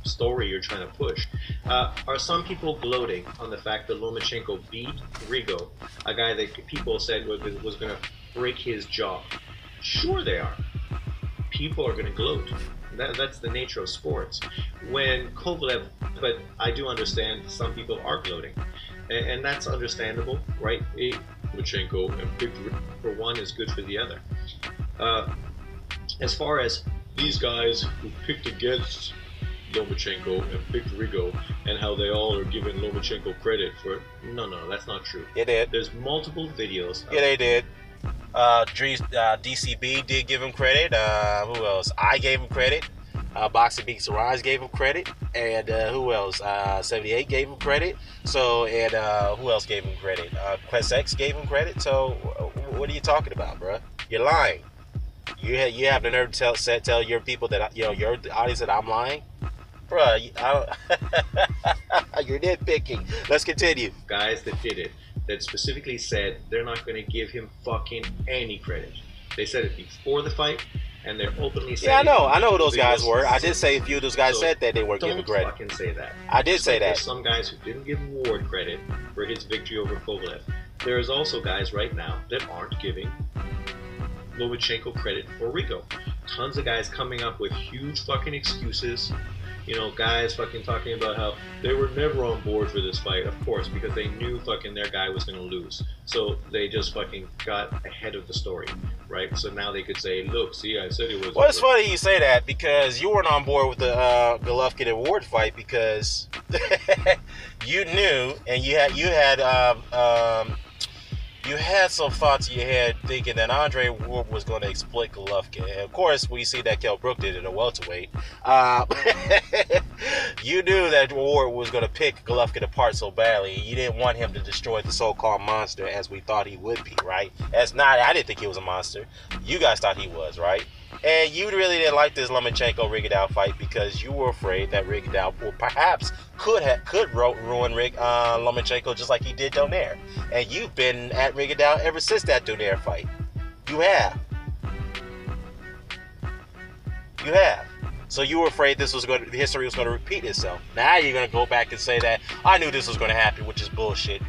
story you're trying to push. Are some people gloating on the fact that Lomachenko beat Rigo, a guy that people said was going to break his jaw? Sure they are. People are going to gloat. That's the nature of sports. When Kovalev, but I do understand some people are gloating, and that's understandable, right? Lomachenko and victory for one is good for the other. As far as these guys who picked against Lomachenko and picked Rigo, and how they all are giving Lomachenko credit for it. No, that's not true. It did. There's multiple videos. Yeah, they did. DCB did give him credit. Who else? I gave him credit. Boxing Beats Rise gave him credit. And who else? 78 gave him credit. So, and who else gave him credit? Quest X gave him credit. So, what are you talking about, bruh? You're lying. You have the nerve to tell your people that, your audience that I'm lying? Bruh, you're nitpicking. Let's continue. Guys that did it, that specifically said they're not going to give him fucking any credit. They said it before the fight, and they're openly saying. Yeah, I know who those guys were. I did say a few of those guys said that they weren't giving credit. Don't fucking say that. I did say that. There's some guys who didn't give Ward credit for his victory over Kovalev. There's also guys right now that aren't giving Lomachenko credit for Rigo. Tons of guys coming up with huge fucking excuses. You know, guys fucking talking about how they were never on board for this fight, of course, because they knew fucking their guy was going to lose. So they just fucking got ahead of the story, right? So now they could say, look, see, I said it was... Well, it's funny you say that, because you weren't on board with the Golovkin and Ward fight, because you knew, and you had some thoughts in your head thinking that Andre Ward was going to exploit Golovkin. And of course, we see that Kell Brook did it at a welterweight. You knew that Ward was going to pick Golovkin apart so badly. You didn't want him to destroy the so-called monster as we thought he would be, right? I didn't think he was a monster. You guys thought he was, right? And you really didn't like this Lomachenko-Rigondeaux fight because you were afraid that Rigondeaux perhaps could ruin Lomachenko just like he did Donaire. And you've been at Rigondeaux ever since that Donaire fight. You have. So you were afraid history was going to repeat itself. Now you're going to go back and say that I knew this was going to happen, which is bullshit.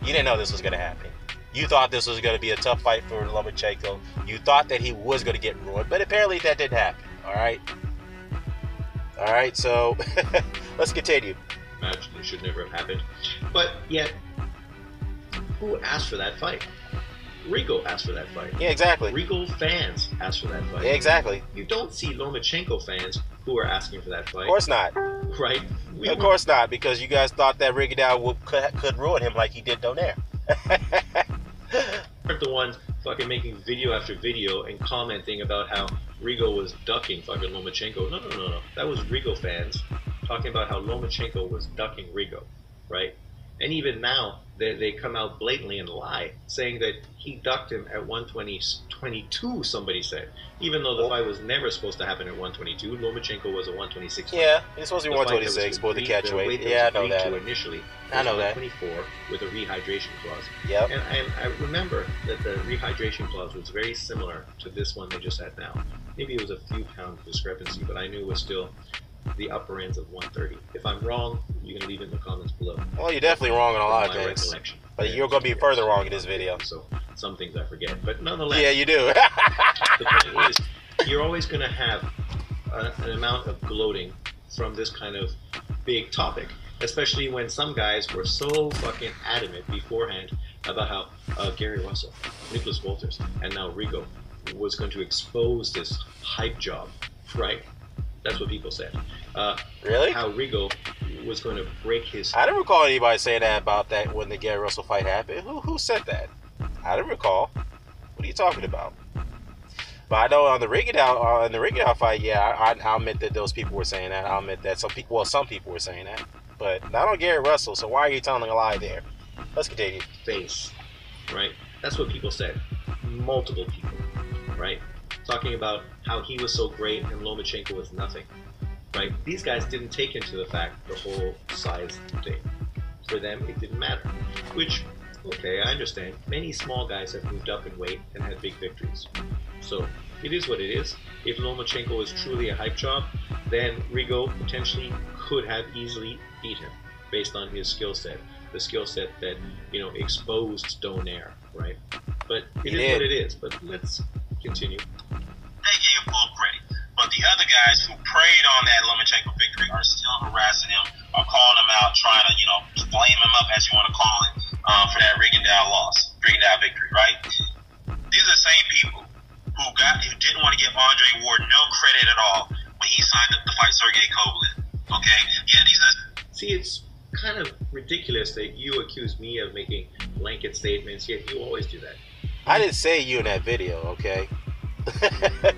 You didn't know this was going to happen. You thought this was going to be a tough fight for Lomachenko. You thought that he was going to get ruined, but apparently that didn't happen. All right. So let's continue. Imagine it should never have happened. But yet, who asked for that fight? Rigo asked for that fight. Yeah, exactly. Rigo fans asked for that fight. Yeah, exactly. You don't see Lomachenko fans who are asking for that fight. Of course not. Right? Of course not, because you guys thought that Rigondeaux could ruin him like he did Donaire. We're the ones fucking making video after video and commenting about how Rigo was ducking fucking Lomachenko. No. That was Rigo fans talking about how Lomachenko was ducking Rigo, right? And even now, they come out blatantly and lie, saying that he ducked him at 122, somebody said. Even though the fight was never supposed to happen at 122, Lomachenko was a 126 fight. Yeah, it's supposed to be 126 for the catch weight. Yeah, I know that. Initially, I know that. 124 with a rehydration clause. Yep. And I remember that the rehydration clause was very similar to this one they just had now. Maybe it was a few pound discrepancy, but I knew it was still the upper ends of 130. If I'm wrong, you can leave it in the comments below. Well, you're definitely wrong on a lot of things. But you're going to be further wrong in this video. So some things I forget. But nonetheless. Yeah, you do. The point is, you're always going to have an amount of gloating from this kind of big topic. Especially when some guys were so fucking adamant beforehand about how Gary Russell, Nicholas Walters, and now Rigo was going to expose this hype job, right? That's what people said. Really? How Rigo was going to break his. I didn't recall anybody saying that about that when the Gary Russell fight happened. Who said that? I didn't recall. What are you talking about? But I know on the Ring It Out, in the Ring It Out fight, yeah, I'll admit that those people were saying that. I'll admit that some people were saying that, but not on Gary Russell. So why are you telling a lie there? Let's continue. Face, right? That's what people said. Multiple people, right? Talking about how he was so great and Lomachenko was nothing, right? These guys didn't take into the fact the whole size thing. For them, it didn't matter. Which, okay, I understand. Many small guys have moved up in weight and had big victories. So it is what it is. If Lomachenko was truly a hype job, then Rigo potentially could have easily beat him based on his skill set. The skill set that, exposed Donaire, right? But it is what it is. But let's continue. They gave full credit. But the other guys who preyed on that Lomachenko victory are still harassing him, are calling him out, trying to, flame him up, as you want to call it, for that Rigondeaux victory, right? These are the same people who didn't want to give Andre Ward no credit at all when he signed up to fight Sergey Kovalev. Okay? Yeah, these are... See, it's kind of ridiculous that you accuse me of making blanket statements, yet you always do that. I didn't say you in that video, okay?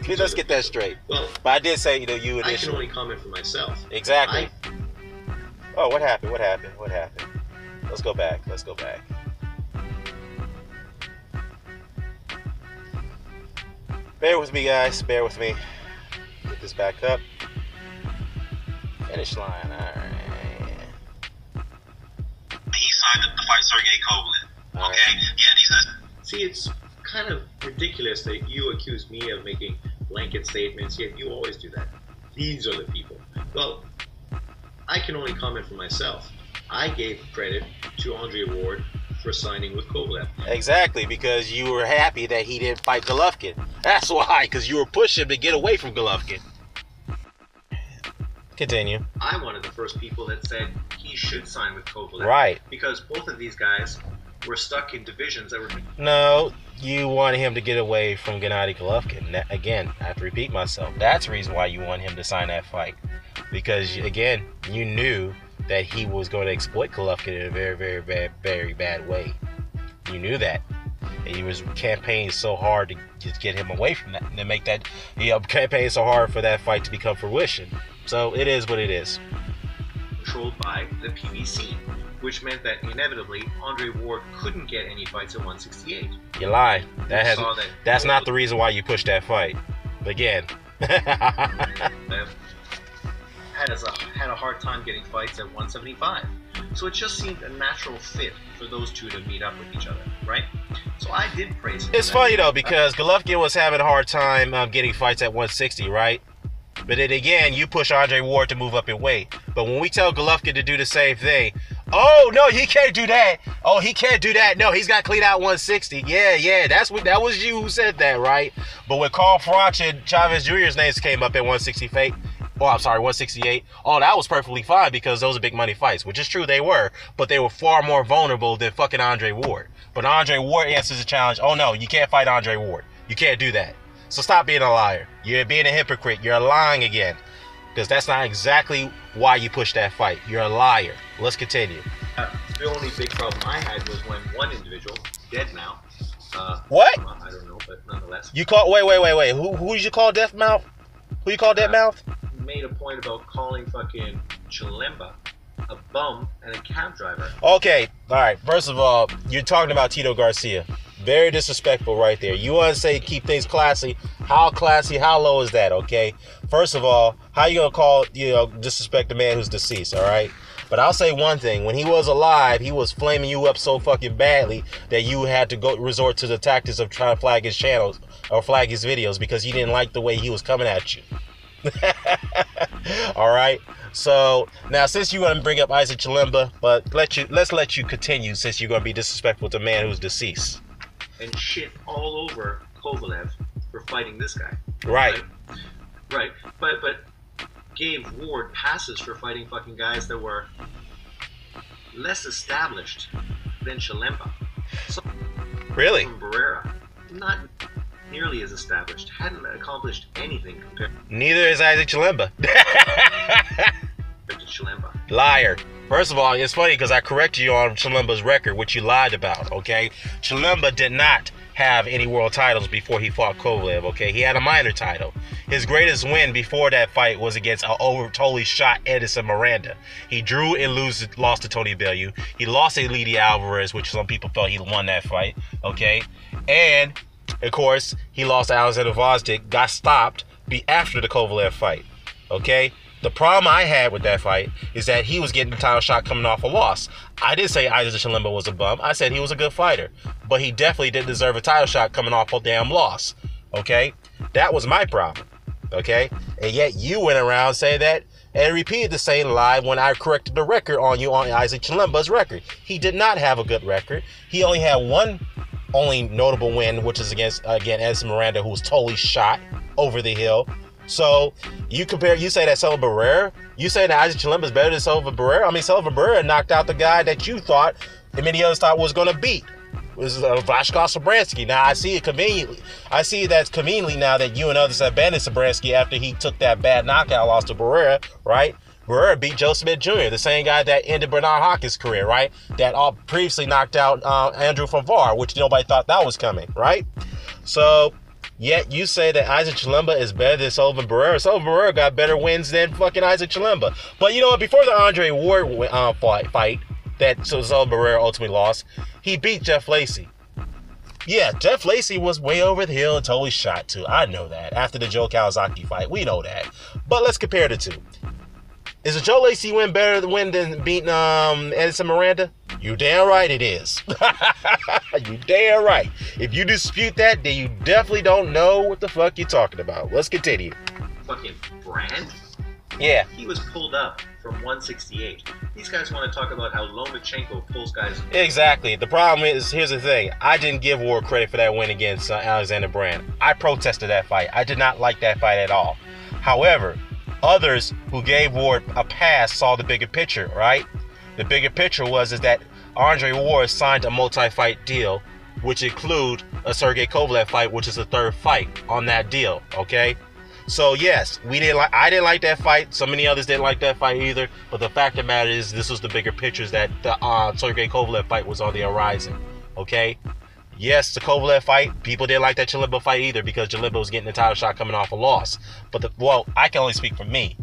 Let's get that straight. Well, but I did say, you initially. I can only comment for myself. Exactly. Oh, what happened? Let's go back. Bear with me, guys. Bear with me. Get this back up. Finish line. All right. He signed up to fight Sergey Kovalev. Okay? Right. Yeah, these are... See, it's kind of ridiculous that you accuse me of making blanket statements, yet you always do that. These are the people. Well, I can only comment for myself. I gave credit to Andre Ward for signing with Kovalev. Exactly, because you were happy that he didn't fight Golovkin. That's why, because you were pushing him to get away from Golovkin. Continue. I one of the first people that said he should sign with Kovalev. Right. Because both of these guys were stuck in divisions that were... No, you wanted him to get away from Gennady Golovkin. Again, I have to repeat myself. That's the reason why you want him to sign that fight. Because, again, you knew that he was going to exploit Golovkin in a very, very bad way. You knew that. And he was campaigning so hard to just get him away from that. And to make that... He campaigned so hard for that fight to become fruition. So, it is what it is. Controlled by the PBC, which meant that inevitably Andre Ward couldn't get any fights at 168. You lie. That's not the reason why you pushed that fight. Again. Had a hard time getting fights at 175. So it just seemed a natural fit for those two to meet up with each other, right? So I did praise him. It's funny though, because Golovkin was having a hard time getting fights at 160, right? But then again, you push Andre Ward to move up in weight. But when we tell Golovkin to do the same thing, oh no, he can't do that. Oh, he can't do that. No, he's got to clean out 160. Yeah, that was you who said that, right? But when Carl Froch and Chavez Jr.'s names came up at 168, 168. Oh, that was perfectly fine because those are big money fights, which is true, they were, but they were far more vulnerable than fucking Andre Ward. But Andre Ward answers the challenge. Oh no, you can't fight Andre Ward. You can't do that. So stop being a liar. You're being a hypocrite. You're lying again. Because that's not exactly why you pushed that fight. You're a liar. Let's continue. The only big problem I had was when one individual, dead now. What? I don't know, but nonetheless. You call... Wait. Who did you call Death Mouth? Who you call Death Mouth? Made a point about calling fucking Chilemba a bum and a cab driver. Okay, all right. First of all, you're talking about Tito Garcia. Very disrespectful right there. You want to say keep things classy. How classy, how low is that, okay? First of all, how you going to call, disrespect a man who's deceased, all right? But I'll say one thing. When he was alive, he was flaming you up so fucking badly that you had to go resort to the tactics of trying to flag his channels or flag his videos because you didn't like the way he was coming at you. All right. So now, since you're going to bring up Isaac Chilemba, but let's let you continue since you're going to be disrespectful to a man who's deceased and shit all over Kovalev for fighting this guy. Right. But gave Ward passes for fighting fucking guys that were less established than Chilemba. So, really? Barrera, not nearly as established, hadn't accomplished anything compared Neither is Isaac Chilemba. to Chilemba. Liar. First of all, it's funny because I corrected you on Chilemba's record, which you lied about, okay? Chilemba did not have any world titles before he fought Kovalev, okay? He had a minor title. His greatest win before that fight was against a totally shot Edison Miranda. He drew and lost to Tony Bellew. He lost to Lidia Alvarez, which some people felt he won that fight, okay? And, of course, he lost to Alexander Gvozdyk, got stopped after the Kovalev fight, okay? The problem I had with that fight is that he was getting the title shot coming off a loss. I didn't say Isaac Chilemba was a bum. I said he was a good fighter. But he definitely didn't deserve a title shot coming off a damn loss. Okay? That was my problem. Okay? And yet you went around saying that and repeated the same lie when I corrected the record on you on Isaac Chilemba's record. He did not have a good record. He only had one notable win, which is against, again, Edson Miranda, who was totally shot over the hill. So you say that Silva Barrera, you say that Isaac Chilemba is better than Silva Barrera. I mean, Silva Barrera knocked out the guy that you thought and many others thought was going to beat. It was Vashkov Sabransky. Now I see it conveniently. I see that's conveniently now that you and others have abandoned Sabransky after he took that bad knockout loss to Barrera, right? Barrera beat Joe Smith Jr., the same guy that ended Bernard Hopkins' career, right? That previously knocked out Andrew Favar, which nobody thought that was coming, right? So. Yet you say that Isaac Chilemba is better than Sullivan Barrera. Sullivan Barrera got better wins than fucking Isaac Chilemba. But you know what? Before the Andre Ward fight that Sullivan Barrera ultimately lost, he beat Jeff Lacey. Yeah, Jeff Lacey was way over the hill and totally shot too. I know that. After the Joe Kawasaki fight, we know that. But let's compare the two. Is a Joe Lacey win better than beating Edison Miranda? You damn right it is. You damn right. If you dispute that, then you definitely don't know what the fuck you're talking about. Let's continue. Fucking Brand? Yeah. He was pulled up from 168. These guys want to talk about how Lomachenko pulls guys. Exactly. The problem is, here's the thing. I didn't give Ward credit for that win against Alexander Brand. I protested that fight. I did not like that fight at all. However, others who gave Ward a pass saw the bigger picture, right? The bigger picture is that Andre Ward signed a multi-fight deal, which include a Sergey Kovalev fight, which is the third fight on that deal, okay? So yes, I didn't like that fight. So many others didn't like that fight either. But the fact of the matter is, this was the bigger picture, is that the Sergey Kovalev fight was on the horizon, okay? Yes, the Kovalev fight, people didn't like that Chilemba fight either because Chilemba was getting the title shot coming off a loss. But I can only speak for me.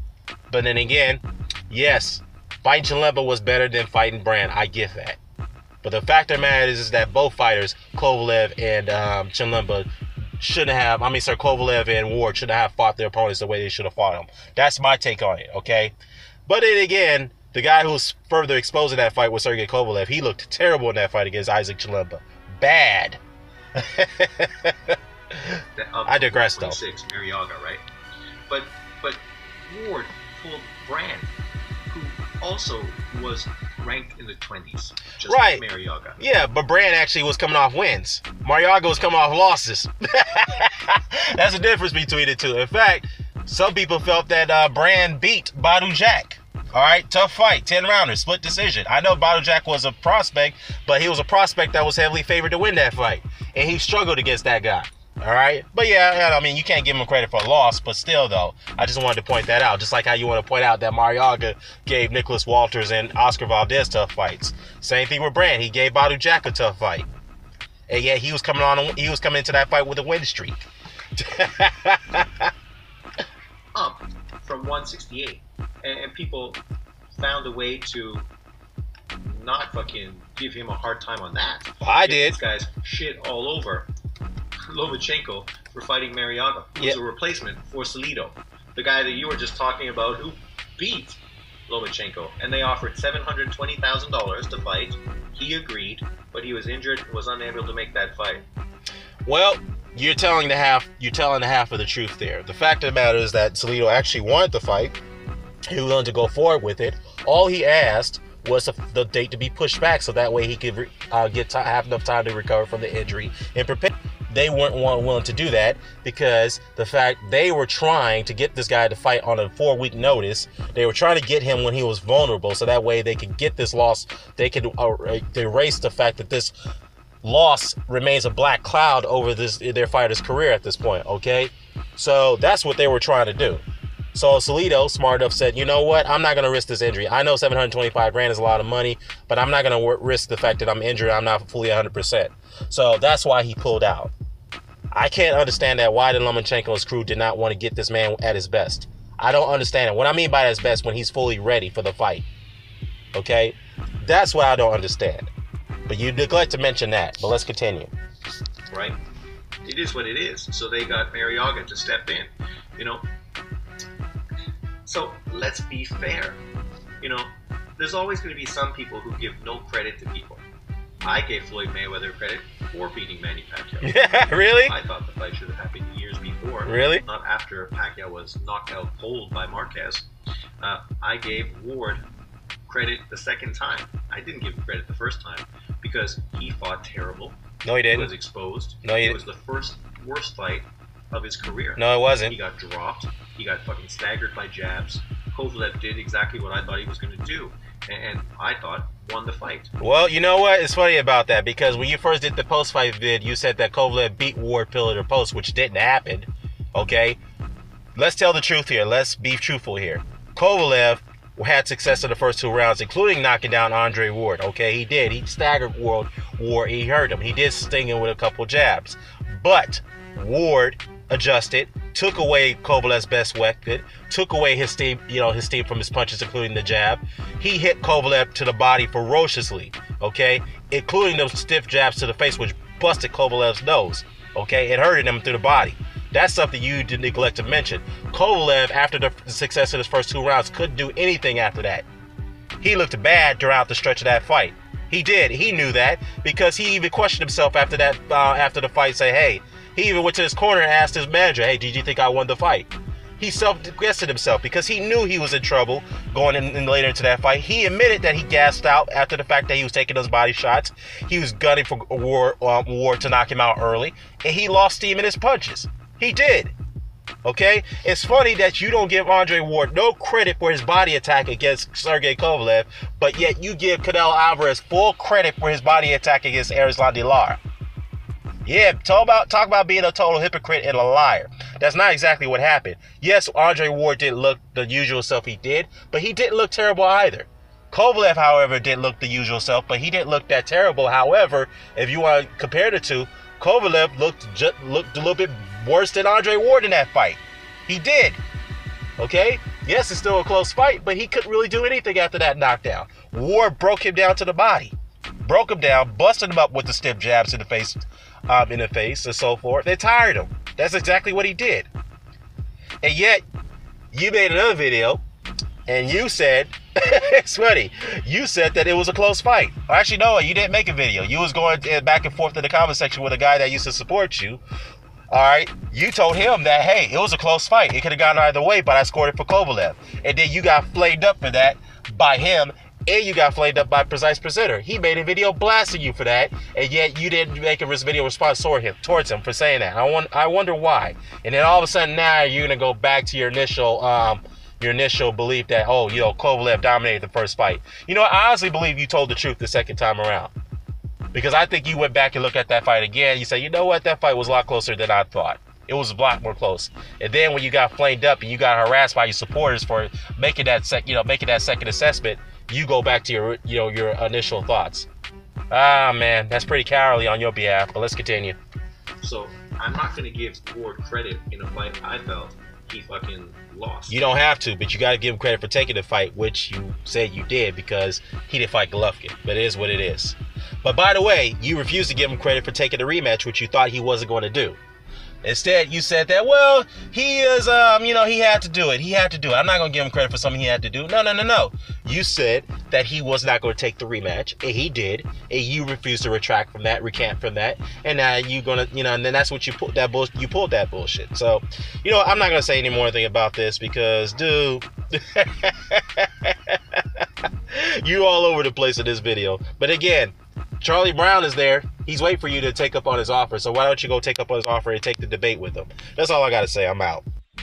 But then again, yes, fighting Chilemba was better than fighting Brand. I get that. But the fact of the matter is that both fighters, Kovalev and Chilemba, Kovalev and Ward shouldn't have fought their opponents the way they should have fought them. That's my take on it, okay? But then again, the guy who was further exposed in that fight was Sergey Kovalev. He looked terrible in that fight against Isaac Chilemba. Bad. I digress, though. 26, Mariaga, right? But Ward pulled Brand, who also was ranked in the 20s, just right. like Mariaga. Yeah, but Brand actually was coming off wins. Mariaga was coming off losses. That's the difference between the two. In fact, some people felt that Brand beat Badu Jack. All right, tough fight, 10 rounders, split decision. I know Badu Jack was a prospect, but he was a prospect that was heavily favored to win that fight, and he struggled against that guy. All right, but yeah, I mean, you can't give him credit for a loss, but still, though, I just wanted to point that out. Just like how you want to point out that Mariaga gave Nicholas Walters and Oscar Valdez tough fights. Same thing with Brand. He gave Badu Jack a tough fight, and yet he was coming into that fight with a win streak. Up from 168, and people found a way to not fucking give him a hard time on that. I did. This guy's shit all over Lomachenko for fighting Mariaga, who was a replacement for Salido, the guy that you were just talking about who beat Lomachenko, and they offered $720,000 to fight. He agreed, but he was injured and was unable to make that fight. Well, you're telling the half of the truth there. The fact of the matter is that Salido actually wanted to fight. He was willing to go forward with it. All he asked was the date to be pushed back so that way he could have enough time to recover from the injury and prepare. They weren't willing to do that because the fact they were trying to get this guy to fight on a 4-week notice. They were trying to get him when he was vulnerable so that way they could get this loss. They could erase the fact that this loss remains a black cloud over their fighter's career at this point, okay? So that's what they were trying to do. So Salido, smart enough, said, you know what? I'm not going to risk this injury. I know $725,000 is a lot of money, but I'm not going to risk the fact that I'm injured. I'm not fully 100%. So that's why he pulled out. I can't understand that why the Lomachenko's crew did not want to get this man at his best. I don't understand it. What I mean by his best, when he's fully ready for the fight. Okay? That's what I don't understand. But you neglect to mention that. But let's continue. Right? It is what it is. So they got Mariaga to step in. You know? So let's be fair. You know, there's always going to be some people who give no credit to people. I gave Floyd Mayweather credit for beating Manny Pacquiao. Yeah, really? I thought the fight should have happened years before. Really? Not after Pacquiao was knocked out cold by Marquez. I gave Ward credit the second time. I didn't give him credit the first time because he fought terrible. No, he didn't. He was exposed. No, he It didn't. was the worst fight of his career. No, it wasn't. He got dropped. He got fucking staggered by jabs. Kovalev did exactly what I thought he was going to do, and I thought won the fight. Well, you know what? It's funny about that because when you first did the post-fight vid, you said that Kovalev beat Ward pillar to post, which didn't happen. Okay? Let's tell the truth here. Let's be truthful here. Kovalev had success in the first 2 rounds, including knocking down Andre Ward. Okay, he did. He staggered Ward. He hurt him. He did sting him with a couple jabs. But Ward adjusted, took away Kovalev's best weapon, took away his steam from his punches, including the jab. He hit Kovalev to the body ferociously, okay, including those stiff jabs to the face, which busted Kovalev's nose, okay, it hurted him through the body. That's something you did neglect to mention. Kovalev, after the success of his first 2 rounds, couldn't do anything after that. He looked bad throughout the stretch of that fight. He did. He knew that because he even questioned himself after that. After the fight, say, hey. He even went to his corner and asked his manager, hey, did you think I won the fight? He self-guessed himself because he knew he was in trouble going in later into that fight. He admitted that he gassed out after the fact that he was taking those body shots. He was gunning for Ward to knock him out early, and he lost steam in his punches. He did. Okay? It's funny that you don't give Andre Ward no credit for his body attack against Sergey Kovalev, but yet you give Canelo Alvarez full credit for his body attack against Arislan de Lara. Yeah, talk about being a total hypocrite and a liar. That's not exactly what happened. Yes, Andre Ward didn't look the usual self he did, but he didn't look terrible either. Kovalev, however, didn't look the usual self, but he didn't look that terrible. However, if you want to compare the two, Kovalev looked a little bit worse than Andre Ward in that fight. He did. Okay? Yes, it's still a close fight, but he couldn't really do anything after that knockdown. Ward broke him down to the body. Broke him down, busted him up with the stiff jabs in the face and so forth. They tired him. That's exactly what he did. And yet, you made another video, and you said, it's funny, you said that it was a close fight. Actually, no, you didn't make a video. You was going back and forth in the comment section with a guy that used to support you. All right, you told him that, hey, it was a close fight. It could have gone either way, but I scored it for Kovalev. And then you got flamed up for that by him, and you got flamed up by Precise Presenter. He made a video blasting you for that, and yet you didn't make a video response towards him for saying that. I wonder why. And then all of a sudden now you're gonna go back to your initial belief that, oh, you know, Kovalev dominated the first fight. You know, I honestly believe you told the truth the second time around, because I think you went back and looked at that fight again. You said, you know what, that fight was a lot closer than I thought. It was a lot more close. And then when you got flamed up and you got harassed by your supporters for making that second assessment, you go back to your initial thoughts. Ah, man, that's pretty cowardly on your behalf, but let's continue. So I'm not going to give Ward credit in a fight I felt he fucking lost. You don't have to, but you got to give him credit for taking the fight, which you said you did, because he didn't fight Golovkin. But it is what it is. But by the way, you refused to give him credit for taking the rematch, which you thought he wasn't going to do. Instead, you said that, well, he is, he had to do it. He had to do it. I'm not going to give him credit for something he had to do. No. You said that he was not going to take the rematch, and he did, and you refused to recant from that, and now you're going to, and then that's what you pulled that bullshit. So, I'm not going to say any more thing about this because, dude, you all over the place in this video. But again, Charlie Brown is there. He's waiting for you to take up on his offer. So why don't you go take up on his offer and take the debate with him? That's all I got to say. I'm out.